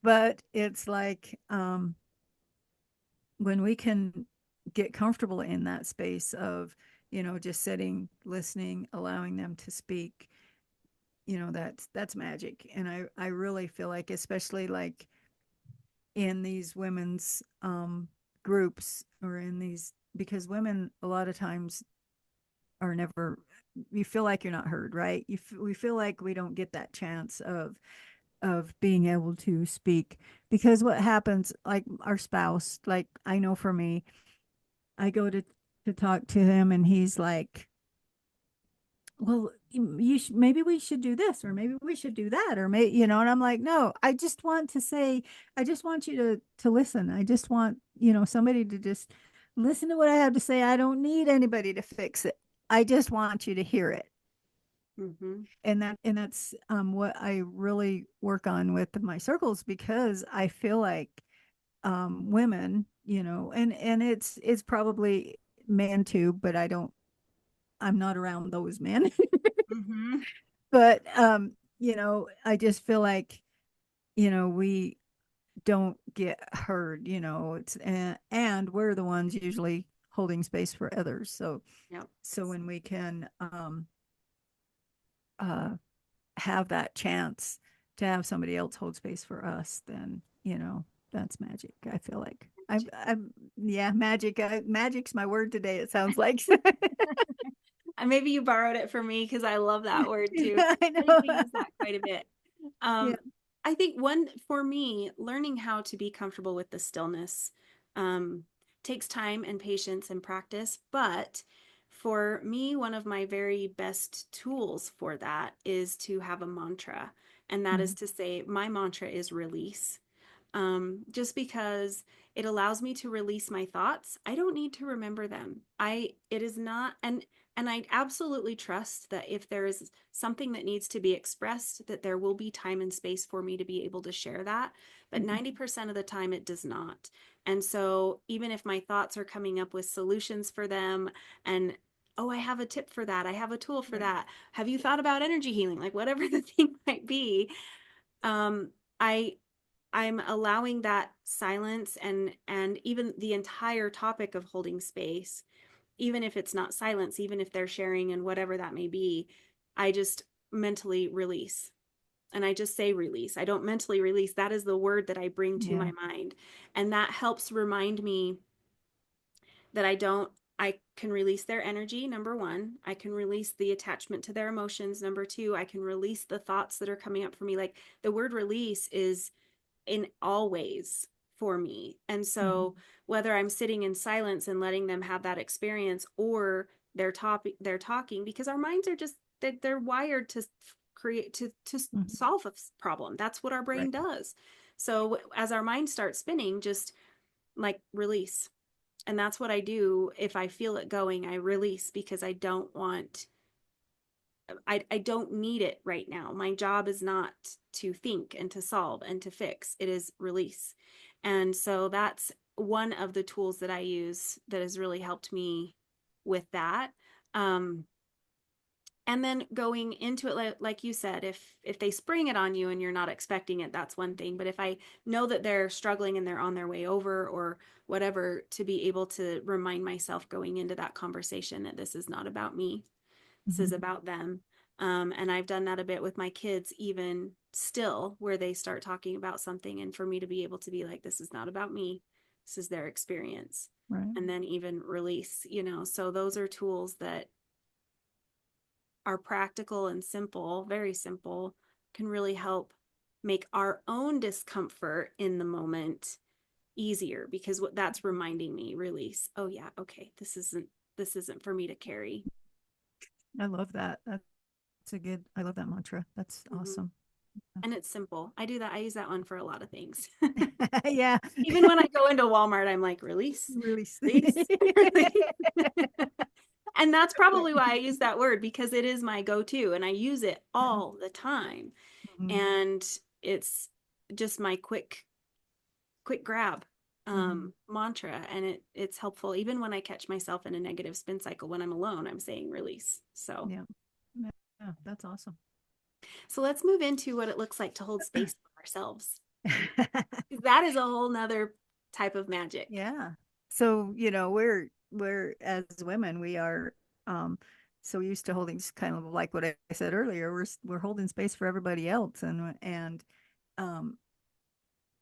But it's like, when we can get comfortable in that space of, just sitting, listening, allowing them to speak, that's magic. And I really feel like, especially like in these women's groups, or in these, because women a lot of times are never, you feel like you're not heard, right? We feel like we don't get that chance of being able to speak, because what happens, like our spouse, like I know for me, I go to talk to him, and he's like, well, maybe we should do this, or maybe we should do that, or and I'm like, no, I just want to say, I just want you to listen. I just want, somebody to just listen to what I have to say. I don't need anybody to fix it. I just want you to hear it. Mm-hmm. And that's what I really work on with my circles, because I feel like women, and it's probably man too, but I'm not around those men. Mm-hmm. But I just feel like, we don't get heard, it's and we're the ones usually holding space for others. Yep. So when we can uh have that chance to have somebody else hold space for us, then that's magic. I feel like I'm yeah, magic. Magic's my word today. It sounds like. And maybe you borrowed it from me because I love that word too. Yeah, I I think know. we use that quite a bit. Yeah. Um, I think one for me, learning how to be comfortable with the stillness um, takes time and patience and practice. But for me, one of my very best tools for that is to have a mantra. And that is Mhm. to say, my mantra is release. Just because it allows me to release my thoughts. I don't need to remember them. It is not, and I absolutely trust that if there is something that needs to be expressed, that there will be time and space for me to be able to share that. But Mhm. 90% of the time, it does not. And so, even if my thoughts are coming up with solutions for them, and oh, I have a tip for that, I have a tool for Right. that. Have you thought about energy healing? Like, whatever the thing might be, um, I I'm allowing that silence and even the entire topic of holding space, even if it's not silence, even if they're sharing and whatever that may be, I just mentally release. And I just say release. I don't mentally release. That is the word that I bring to Yeah. my mind. And that helps remind me that I can release their energy, number one. I can release the attachment to their emotions, number two. I can release the thoughts that are coming up for me. Like the word release is in all ways for me. And Mhm. so whether I'm sitting in silence and letting them have that experience, or they're talking, because our minds are just they're wired to create to Mhm. solve a problem. That's what our brain Right. does. So as our mind starts spinning, just like release. And that's what I do. If I feel it going, I release, because I don't need it right now. My job is not to think and to solve and to fix. It is release. And so that's one of the tools that I use that has really helped me with that. Um, and then going into it, like you said, if they spring it on you and you're not expecting it, that's one thing. But if I know that they're struggling and they're on their way over or whatever, to be able to remind myself going into that conversation that this is not about me, this is Mhm. about them. And I've done that a bit with my kids, even still, where they start talking about something, and for me to be able to be like, this is not about me, this is their experience. Right. And then even release, so those are tools that are practical and simple, very simple, can really help make our own discomfort in the moment easier, because what that's reminding me, release. Oh yeah, okay, this isn't for me to carry. I love that. I love that mantra. That's Mm-hmm. awesome. And it's simple. I do that. I use that one for a lot of things. Yeah. Even when I go into Walmart, I'm like, release, Really. release, release. And that's probably Right. why I use that word, because it is my go-to and I use it Yeah. all the time. Mhm. And it's just my quick grab Mhm. mantra, and it's helpful even when I catch myself in a negative spin cycle. When I'm alone, I'm saying release. So Yeah. Yeah. Yeah, that's awesome. let's move into what it looks like to hold space for ourselves. That is a whole nother type of magic. Yeah. so we're as women, we are um so used to holding kind of like what I said earlier, we're holding space for everybody else, um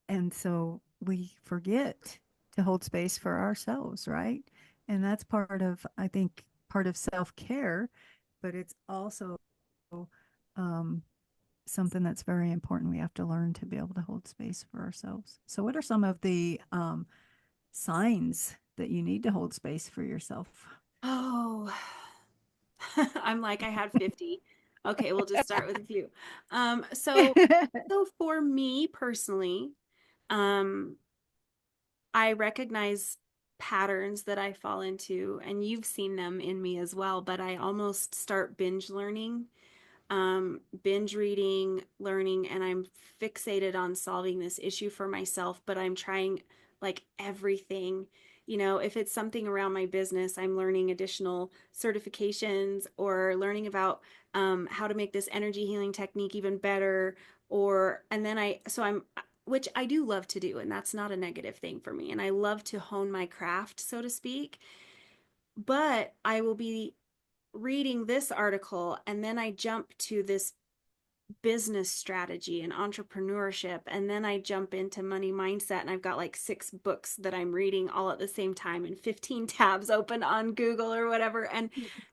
and so we forget to hold space for ourselves, right? And that's part of, I think, part of self-care, but it's also um something that's very important. We have to learn to be able to hold space for ourselves. So what are some of the signs that you need to hold space for yourself? Oh, I'm like, I had 50. Okay, we'll just start with a few. So for me personally, um, I recognize patterns that I fall into, and you've seen them in me as well, but I almost start binge learning, binge reading, learning, and I'm fixated on solving this issue for myself, but I'm trying like everything. You know, if it's something around my business, I'm learning additional certifications or learning about how to make this energy healing technique even better. And then which I do love to do, and that's not a negative thing for me. And I love to hone my craft, so to speak. But I will be reading this article and then I jump to this business strategy and entrepreneurship and then I jump into money mindset and I've got like 6 books that I'm reading all at the same time and 15 tabs open on Google or whatever and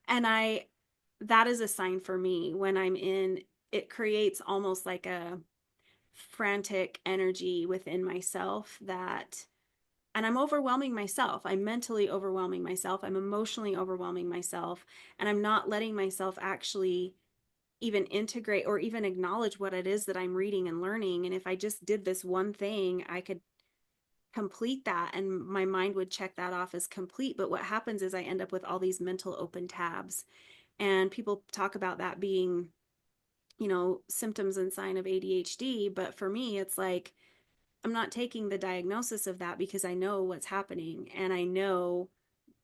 I that is a sign for me when I'm in it creates almost like a frantic energy within myself that and I'm overwhelming myself. I'm mentally overwhelming myself. I'm emotionally overwhelming myself. And I'm not letting myself actually even integrate or even acknowledge what it is that I'm reading and learning. And if I just did this one thing, I could complete that and my mind would check that off as complete. But what happens is I end up with all these mental open tabs. And people talk about that being, symptoms and sign of ADHD. But for me, it's like, I'm not taking the diagnosis of that because I know what's happening and I know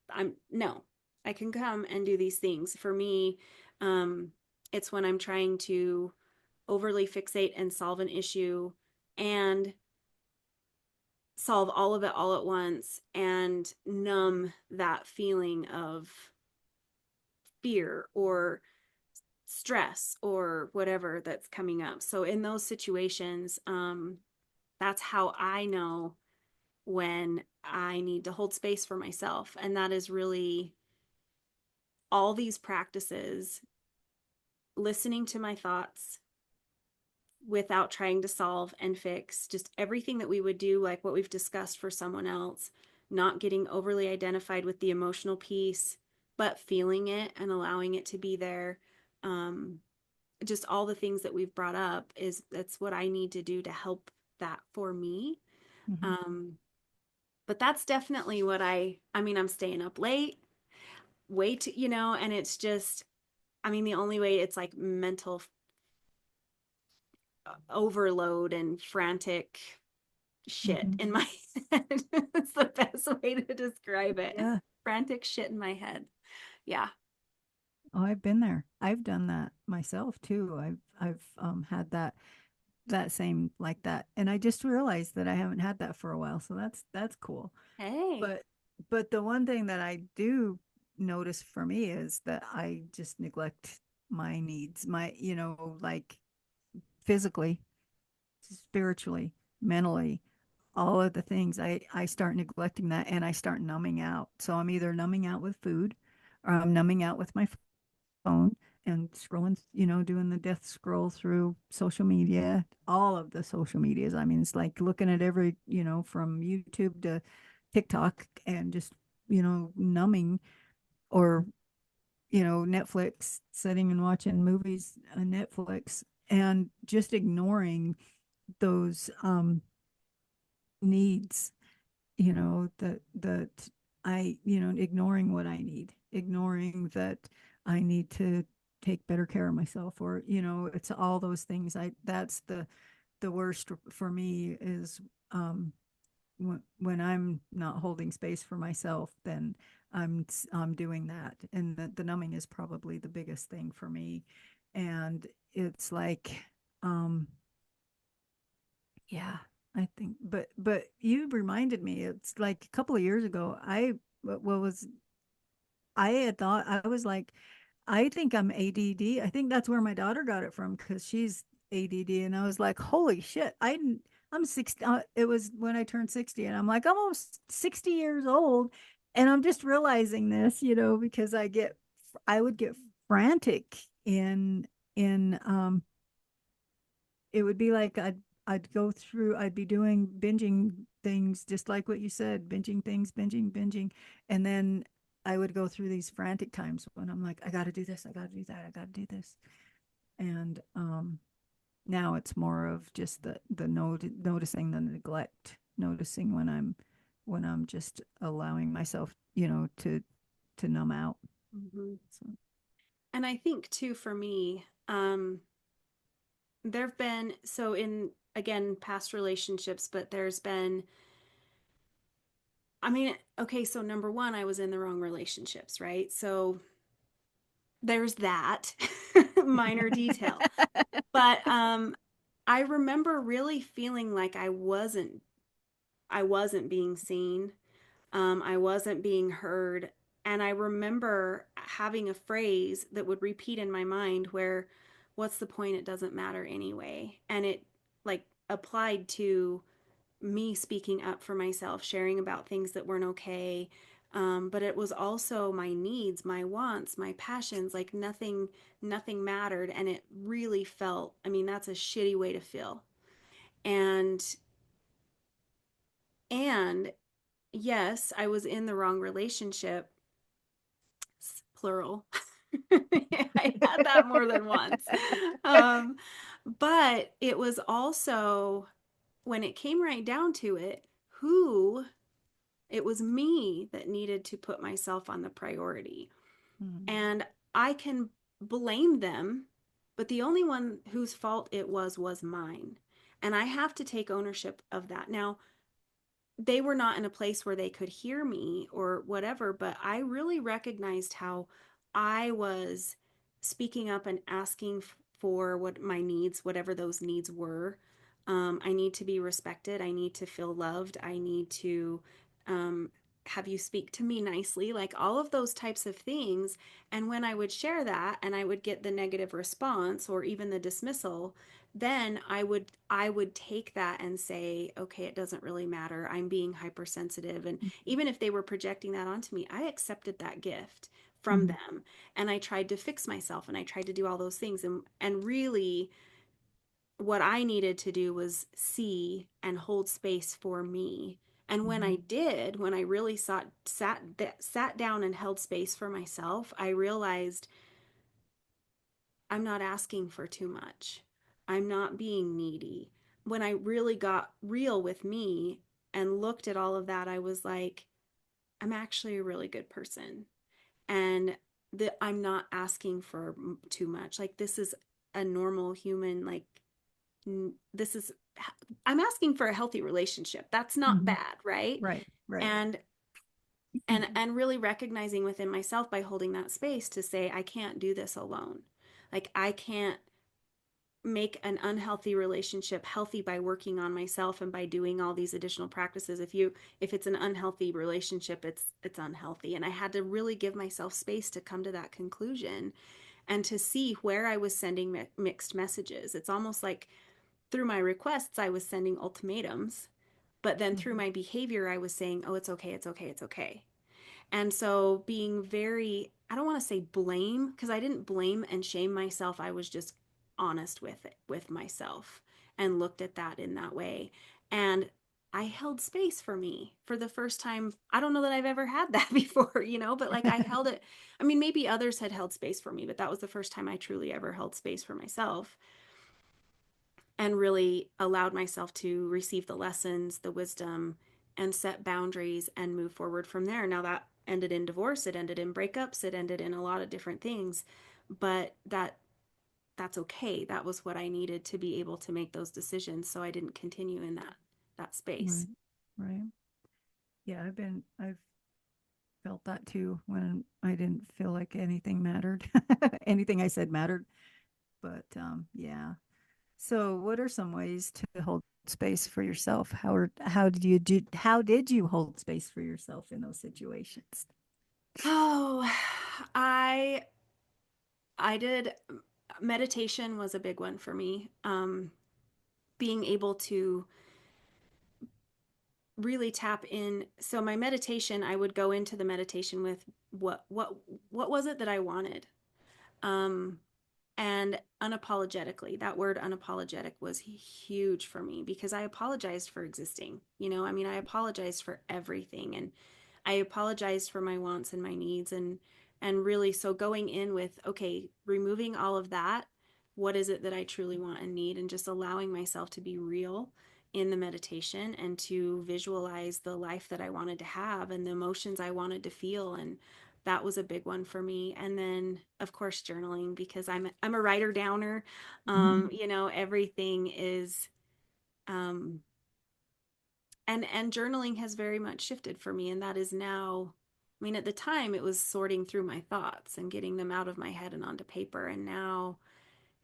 I'm no, I can come and do these things. For me, um, it's when I'm trying to overly fixate and solve an issue and solve all of it all at once and numb that feeling of fear or stress or whatever that's coming up. So in those situations, that's how I know when I need to hold space for myself. And that is really all these practices, listening to my thoughts without trying to solve and fix, just everything that we would do, like what we've discussed for someone else, not getting overly identified with the emotional piece, but feeling it and allowing it to be there. Um, just all the things that we've brought up is that's what I need to do to help that for me. Mhm. Um, but that's definitely what I mean, I'm staying up late, and it's just, I mean, the only way it's like mental overload and frantic shit Mhm. in my head. That's the best way to describe it. Yeah. Frantic shit in my head. Yeah. Oh, I've been there. I've done that myself too. I've had that same like that. And I just realized that I haven't had that for a while. So that's cool. Hey. But but the one thing that I do notice for me is that I just neglect my needs, like physically, spiritually, mentally, all of the things. I start neglecting that and I start numbing out. So I'm either numbing out with food or I'm numbing out with my phone and scrolling, doing the death scroll through social media, all of the social medias. I mean, it's like looking at every, from YouTube to TikTok and just, numbing or, Netflix, sitting and watching movies on Netflix and just ignoring those needs, that ignoring what I need, ignoring that I need to take better care of myself, or it's all those things. That's the worst for me is when I'm not holding space for myself, then I'm doing that, and the numbing is probably the biggest thing for me. And it's like, um yeah, I think, but you reminded me. It's like a couple of years ago. What was I had thought I was like, I think I'm ADD. I think that's where my daughter got it from because she's ADD, and I was like, holy shit! I'm 60. It was when I turned 60, and I'm like, I'm almost 60 years old, and I'm just realizing this, because I would get frantic in it would be like I'd go through, I'd be doing binging things just like what you said, binging things, binging, and then I would go through these frantic times when I'm like, I got to do this, I got to do that, I got to do this, and now it's more of just noticing the neglect, noticing when I'm just allowing myself, to numb out. Hmm. So, And I think too, for me, there have been, so in, again, past relationships, but there's been, I mean, okay, so number one, I was in the wrong relationships, right? So there's that minor detail. But I remember really feeling like I wasn't being seen. I wasn't being heard. And I remember having a phrase that would repeat in my mind where, what's the point? It doesn't matter anyway. And it like applied to me speaking up for myself, sharing about things that weren't okay. But it was also my needs, my wants, my passions, like nothing mattered. And it really felt, I mean, that's a shitty way to feel. And, and yes, I was in the wrong relationship, plural. I had that more than once. Um, but it was also, when it came right down to it, who it was me that needed to put myself on the priority. mm, And I can blame them, but the only one whose fault it was mine. And I have to take ownership of that. Now, they were not in a place where they could hear me or whatever, but I really recognized how I was speaking up and asking for what my needs, whatever those needs were. I need to be respected. I need to feel loved. I need to um, have you speak to me nicely, like all of those types of things. And when I would share that and I would get the negative response or even the dismissal, then I would take that and say, okay, it doesn't really matter. I'm being hypersensitive. And even if they were projecting that onto me, I accepted that gift from mm, them. And I tried to fix myself and I tried to do all those things. And really what I needed to do was see and hold space for me. And when I mm, did, when I really sat down and held space for myself, I realized I'm not asking for too much. I'm not being needy. When I really got real with me and looked at all of that, I was like, I'm actually a really good person. And I'm not asking for too much. Like, this is a normal human, like, this is, I'm asking for a healthy relationship. That's not mm. bad, right? Right, right. And and really recognizing within myself by holding that space to say I can't do this alone. Like I can't make an unhealthy relationship healthy by working on myself and by doing all these additional practices. If it's an unhealthy relationship, it's unhealthy. And I had to really give myself space to come to that conclusion and to see where I was sending mixed messages. It's almost like through my requests I was sending ultimatums, but then through Mhm, my behavior I was saying, oh, it's okay, it's okay, it's okay. And so being very, I don't want to say blame because I didn't blame and shame myself. I was just honest with it, with myself and looked at that in that way. And I held space for me for the first time. I don't know that I've ever had that before, but like I held it. I mean, maybe others had held space for me, but that was the first time I truly ever held space for myself and really allowed myself to receive the lessons, the wisdom, and set boundaries and move forward from there. Now that ended in divorce, it ended in breakups, it ended in a lot of different things, but that's okay. That was what I needed to be able to make those decisions so I didn't continue in that space. right, right. Yeah, I've felt that too when I didn't feel like anything mattered. Anything I said mattered. But yeah. So, what are some ways to hold space for yourself? How did you hold space for yourself in those situations? Oh, I I did meditation was a big one for me. Being able to really tap in. So my meditation, I would go into the meditation with what was it that I wanted? Um, and unapologetically, that word unapologetic was huge for me because I apologized for existing. I mean, I apologized for everything, and I apologized for my wants and my needs, and really, so going in with, okay, removing all of that, what is it that I truly want and need, and just allowing myself to be real in the meditation and to visualize the life that I wanted to have and the emotions I wanted to feel. And that was a big one for me. And then of course journaling, because I'm a writer downer. Mhm. Everything is um and journaling has very much shifted for me, and that is now, I mean, at the time it was sorting through my thoughts and getting them out of my head and onto paper, and now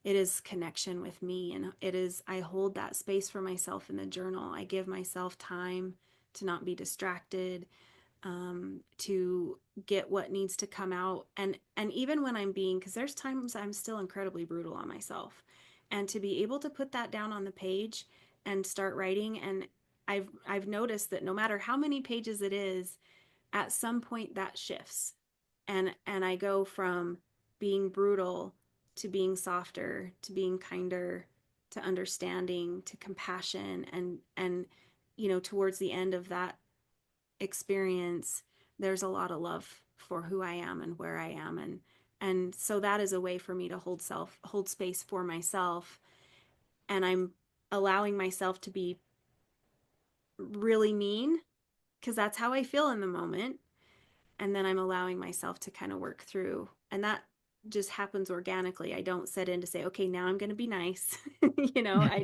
it is connection with me, and it is, I hold that space for myself in the journal. I give myself time to not be distracted, to get what needs to come out. And even when I'm being, because there's times I'm still incredibly brutal on myself, and to be able to put that down on the page and start writing. And I've noticed that no matter how many pages it is, at some point that shifts, and I go from being brutal to being softer, to being kinder, to understanding, to compassion. And towards the end of that experience, there's a lot of love for who I am and where I am. And so that is a way for me to hold space for myself. And I'm allowing myself to be really mean because that's how I feel in the moment. And then I'm allowing myself to kind of work through. And that just happens organically. I don't set in to say, okay, now I'm going to be nice. I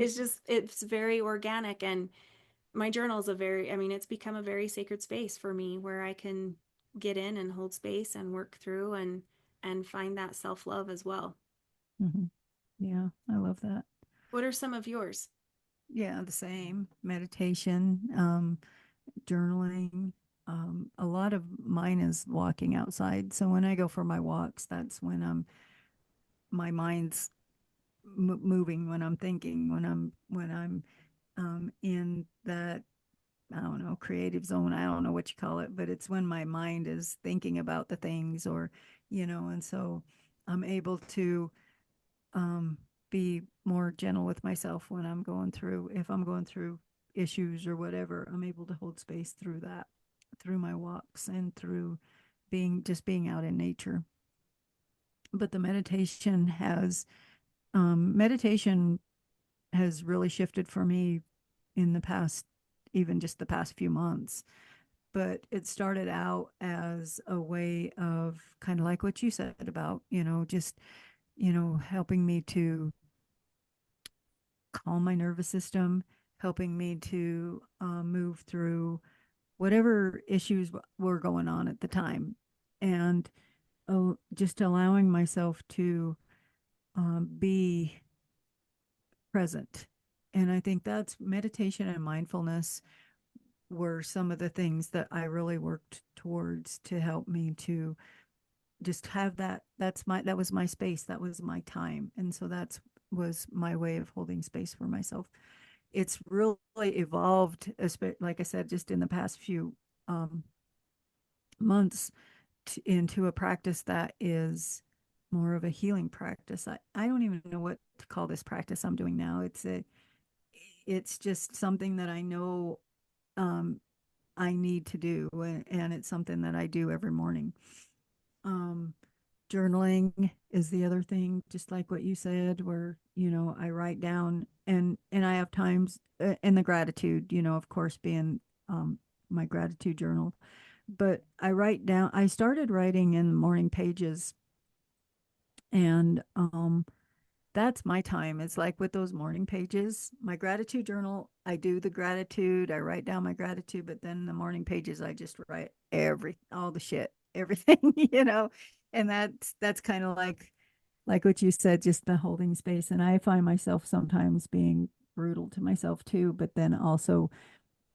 just, it's very organic. And my journal is it's become a very sacred space for me where I can get in and hold space and work through and find that self-love as well. Mhm. Yeah, I love that. What are some of yours? Yeah, the same. Meditation, journaling. A lot of mine is walking outside. So when I go for my walks, that's when my mind's moving, when I'm thinking, when I'm in that, I don't know, creative zone. I don't know what you call it, but it's when my mind is thinking about the things, or and so I'm able to um, be more gentle with myself when if I'm going through issues or whatever. I'm able to hold space through that, through my walks and through being out in nature. But the meditation has really shifted for me in the past, even just the past few months. But it started out as a way of kind of like what you said about, just, helping me to calm my nervous system, helping me to move through whatever issues were going on at the time, and just allowing myself to be present. And I think that's meditation and mindfulness were some of the things that I really worked towards to help me to just have that was my space, that was my time. And so that's was my way of holding space for myself. It's really evolved, like I said, just in the past few um, months into a practice that is more of a healing practice. I don't even know what to call this practice I'm doing now. It's just something that I know um, I need to do, and it's something that I do every morning. Um, Journaling is the other thing, just like what you said, where I write down, and I have times, and the gratitude, of course, being um, my gratitude journal. But I started writing in the morning pages, and that's my time. It's like with those morning pages, my gratitude journal, I do the gratitude, I write down my gratitude, but then the morning pages, I just write all the shit, everything, and that's kind of like like what you said, just the holding space. And I find myself sometimes being brutal to myself too, but then also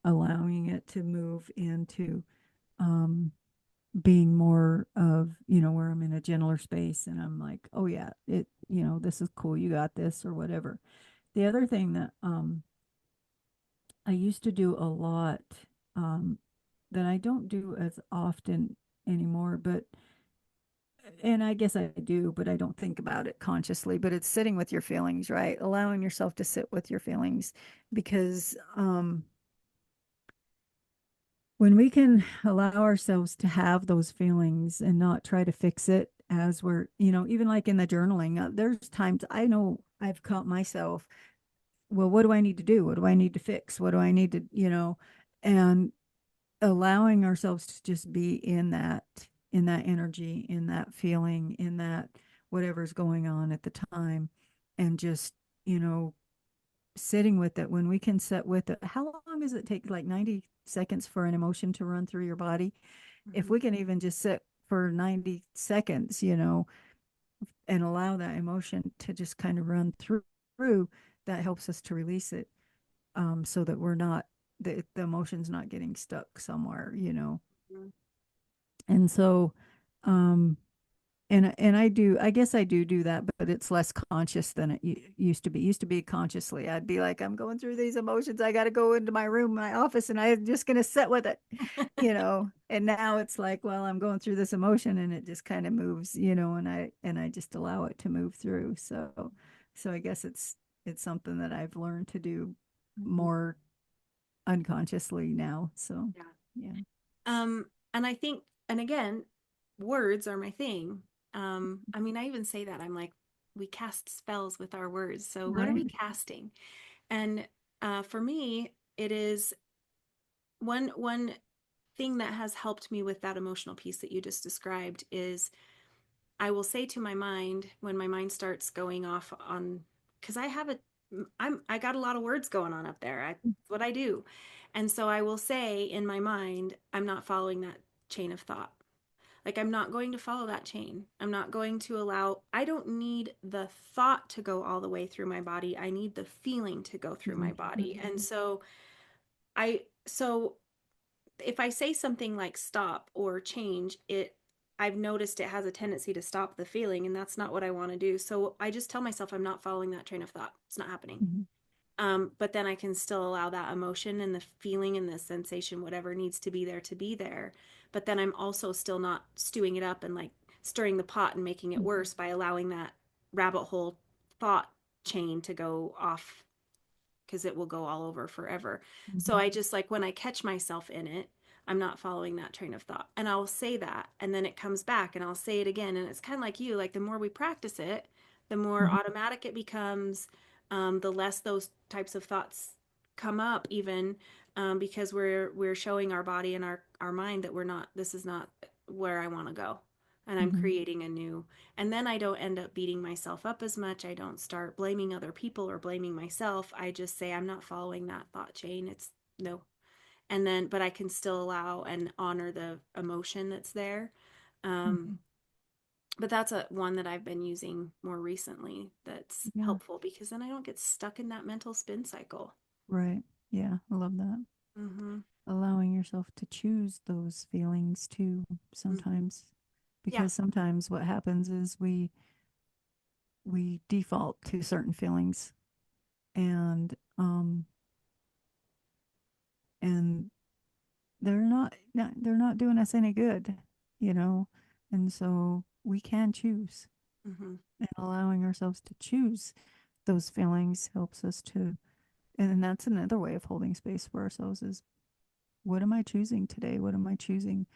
allowing it to move into um, being more of, where I'm in a gentler space and I'm like, oh yeah, this is cool. You got this or whatever. The other thing that I used to do a lot um, that I don't do as often anymore, and I guess I do, but I don't think about it consciously, but it's sitting with your feelings, right? Allowing yourself to sit with your feelings because when we can allow ourselves to have those feelings and not try to fix it as we're, even like in the journaling, there's times I know I've caught myself, well, what do I need to do? What do I need to fix? What do I need to, and allowing ourselves to just be in that energy, in that feeling, in that whatever's going on at the time, and just, you know, sitting with it. When we can sit with it, how long does it take? Like 90 seconds for an emotion to run through your body? If Mhm. we can even just sit for 90 seconds, and allow that emotion to just kind of run through, that helps us to release it, so that we're not, the emotion's not getting stuck somewhere. Mhm. And so, um, and I guess I do that, but it's less conscious than it used to be. Used to be consciously, I'd be like, I'm going through these emotions. I got to go into my room, my office, and I'm just going to sit with it. And now it's like, well, I'm going through this emotion, and it just kind of moves, and I just allow it to move through. So I guess it's something that I've learned to do Mhm. more unconsciously now. So Yeah. yeah, And I think, and again, words are my thing. I mean, I even say that I'm like, we cast spells with our words. So what are right. we casting? And for me, it is one thing that has helped me with that emotional piece that you just described is I will say to my mind when my mind starts going off on, because I got a lot of words going on up there. That's what I do. And so I will say in my mind, I'm not following that chain of thought. Like, I'm not going to follow that chain. I'm not going to allow, I don't need the thought to go all the way through my body. I need the feeling to go through my Mhm. body. And so if I say something like stop or change, I've noticed it has a tendency to stop the feeling, and that's not what I want to do. So I just tell myself I'm not following that train of thought. It's not happening. Mhm. But then I can still allow that emotion and the feeling and the sensation, whatever needs to be there, to be there. But then I'm also still not stewing it up and like stirring the pot and making it Mhm. worse by allowing that rabbit hole thought chain to go off because it will go all over forever. So Mhm. I just like when I catch myself in it, I'm not following that train of thought. And I'll say that and then it comes back and I'll say it again. And it's kind of like you, like the more we practice it, the more Mhm. automatic it becomes, the less those types of thoughts come up even because we're showing our body and our mind that we're not, this is not where I want to go. And I'm Mhm. creating a new, and then I don't end up beating myself up as much. I don't start blaming other people or blaming myself. I just say, I'm not following that thought chain. It's no. And then, but I can still allow and honor the emotion that's there. Um, Mhm. but that's a one that I've been using more recently that's Yeah, helpful because then I don't get stuck in that mental spin cycle. right. Yeah, I love that. Mm-hmm. Allowing yourself to choose those feelings too Mm-hmm. sometimes. Yeah. Because sometimes what happens is we default to certain feelings, and and they're not doing us any good, you know. And so we can choose, Mm-hmm. and allowing ourselves to choose those feelings helps us to, and that's another way of holding space for ourselves is, what am I choosing today? What am I choosing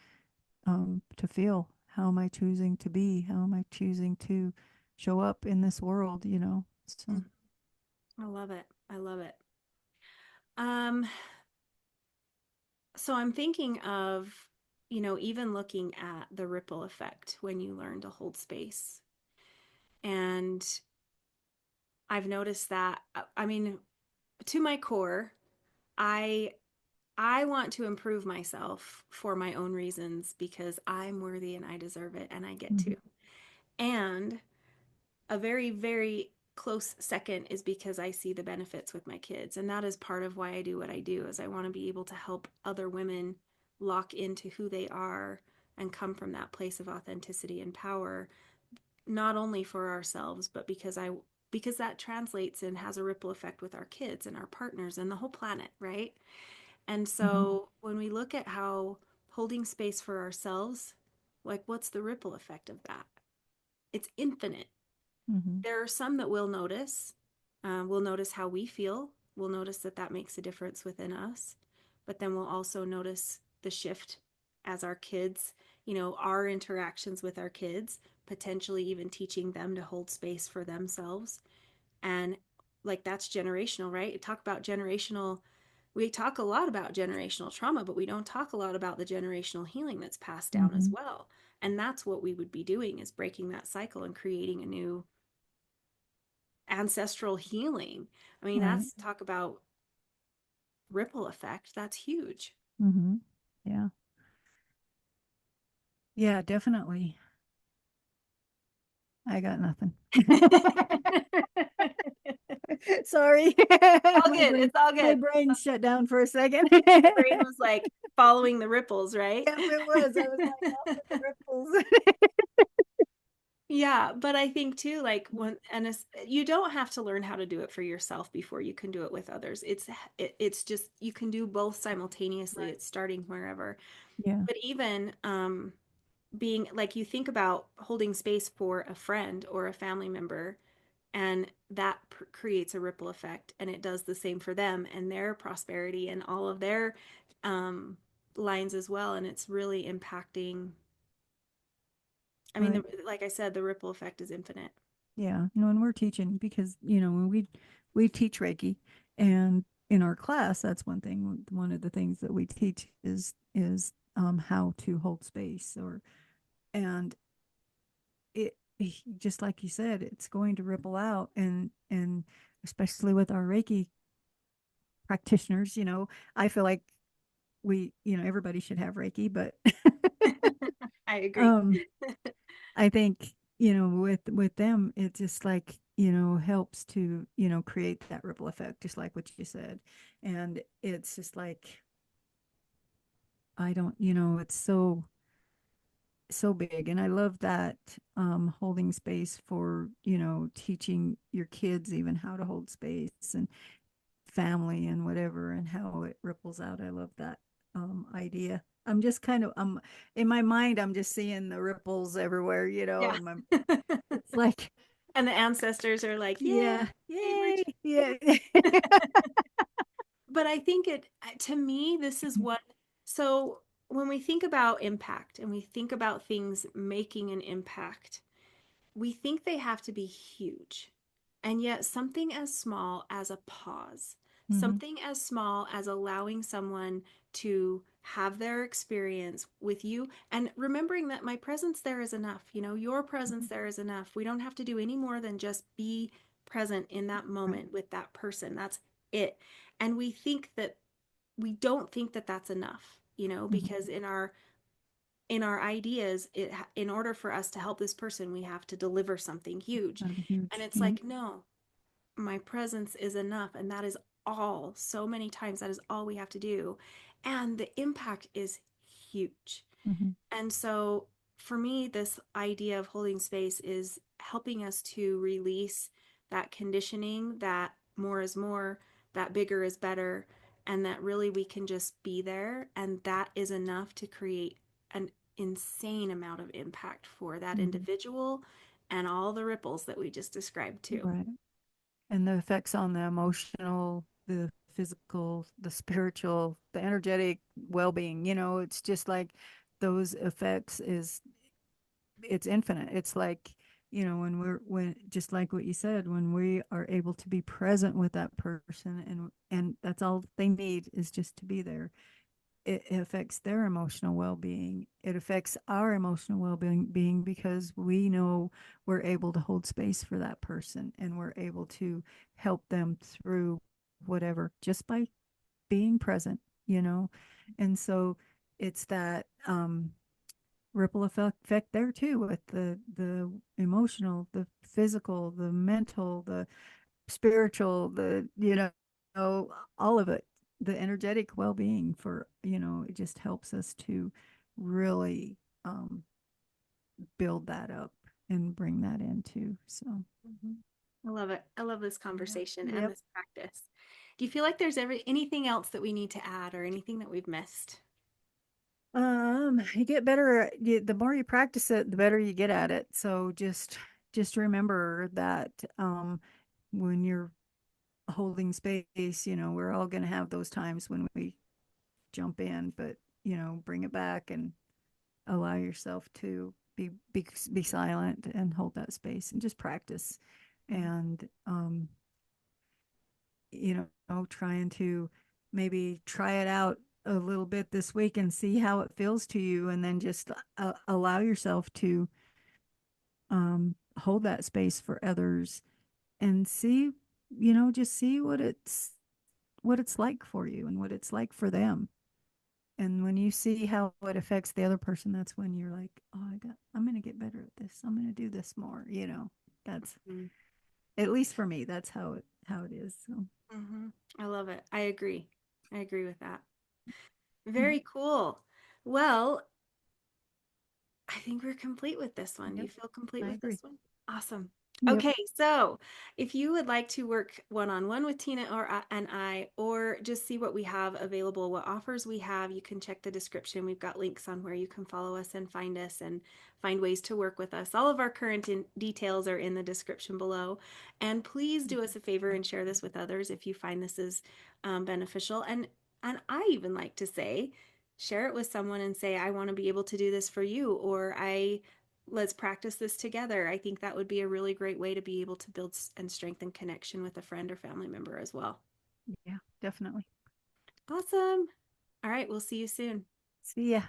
to feel? How am I choosing to be? How am I choosing to show up in this world? So, Mm-hmm. I love it. I love it. Um, So I'm thinking of, even looking at the ripple effect when you learn to hold space. And I've noticed that, I mean, to my core, I I want to improve myself for my own reasons because I'm worthy and I deserve it and I get mhm. to. And a very, very close second is because I see the benefits with my kids. And that is part of why I do what I do, is I want to be able to help other women lock into who they are and come from that place of authenticity and power, not only for ourselves, but because that translates and has a ripple effect with our kids and our partners and the whole planet, right? And Hmm. so when we look at how holding space for ourselves, like what's the ripple effect of that? It's infinite. Hmm. There are some that we'll notice. We'll notice how we feel. We'll notice that that makes a difference within us. But then we'll also notice the shift as our kids, our interactions with our kids, potentially even teaching them to hold space for themselves. And like that's generational, right? Talk about generational. We talk a lot about generational trauma, but we don't talk a lot about the generational healing that's passed down as Hmm. well. And that's what we would be doing, is breaking that cycle and creating a new ancestral healing. I mean, Right. that's talk about ripple effect. That's huge. Hmm. Yeah. Yeah, definitely. I got nothing. Sorry. All my good. brain It's all my good. brain shut down for a second. Your brain was like following the ripples, right? Yep, it was. I was like, off with the ripples. Yeah, but I think too, like you don't have to learn how to do it for yourself before you can do it with others. It's just you can do both simultaneously. Right. It's starting wherever. Yeah. But even being like, you think about holding space for a friend or a family member, and that creates a ripple effect, and it does the same for them and their prosperity and all of their um, lines as well, and it's really impacting. I mean, Right. like I said, the ripple effect is infinite. Yeah. No, and we're teaching because, when we teach Reiki, and in our class, that's one thing. One of the things that we teach is how to hold space, and it just like you said, it's going to ripple out, and especially with our Reiki practitioners, I feel like everybody should have Reiki, but I agree. um I think, with them, it just like, helps to, create that ripple effect, just like what you said. And it's just like, I don't, it's so big. And I love that, holding space for, teaching your kids even how to hold space, and family and whatever, and how it ripples out. I love that idea. I'm just kind of in my mind, I'm just seeing the ripples everywhere, Yeah. and it's like, And the ancestors are like, yay, yeah, we're yay, yeah. but I think to me, this is what, so when we think about impact and we think about things making an impact, we think they have to be huge. And yet, something as small as a pause, Hmm. something as small as allowing someone to have their experience with you, and remembering that my presence there is enough. Your presence there is enough. We don't have to do any more than just be present in that Right. moment with that person. That's it. And we don't think that that's enough, Hmm. because in our ideas, in order for us to help this person, we have to deliver something huge. Gotta be And huge. it's Yeah. like, no, my presence is enough, and that is all. So many times that is all we have to do, and the impact is huge. Hmm. And so for me, this idea of holding space is helping us to release that conditioning, that more is more, that bigger is better, and that really we can just be there. And that is enough to create an insane amount of impact for that Hmm. individual and all the ripples that we just described too. Right. And the effects on the emotional, the physical, the spiritual, the energetic well-being, it's just like those effects it's infinite. It's like, when just like what you said, when we are able to be present with that person, and that's all they need is just to be there. It affects their emotional well-being. It affects our emotional well-being because we know we're able to hold space for that person, and we're able to help them through whatever, just by being present. And so it's that, ripple effect there too, with the emotional, the physical, the mental, the spiritual, the all of it, the energetic well-being. For it just helps us to really build that up and bring that into. So Mhm. I love it. I love this yeah. conversation and Yep. this practice. Do you feel like there's anything else that we need to add or anything that we've missed? You get better. The more you practice it, the better you get at it. So just remember that when you're holding space, we're all going to have those times when we jump in, but bring it back and allow yourself to be silent and hold that space and just practice. Mhm. And trying to maybe try it out a little bit this week and see how it feels to you, and then just allow yourself to hold that space for others and see, just see what it's like for you and what it's like for them. And when you see how it affects the other person, that's when you're like, oh, I'm going to get better at this. I'm going to do this more. That's, Mhm. at least for me, that's how it is. So, Mhm. I love it. I agree. I agree with that. yep, Very cool. Well, I think we're complete with this one. Do yep, you feel complete I with this agree. one? Awesome. Yep. Okay, so if you would like to work one-on-one with Tina and I, or just see what we have available, what offers we have, you can check the description. We've got links on where you can follow us and find ways to work with us. All of our current details are in the description below. And please do us a favor and share this with others if you find this is beneficial. And I even like to say, share it with someone and say, I want to be able to do this for you, or let's practice this together. I think that would be a really great way to be able to build and strengthen connection with a friend or family member as well. Yeah, definitely. Awesome. All right, we'll see you soon. See ya.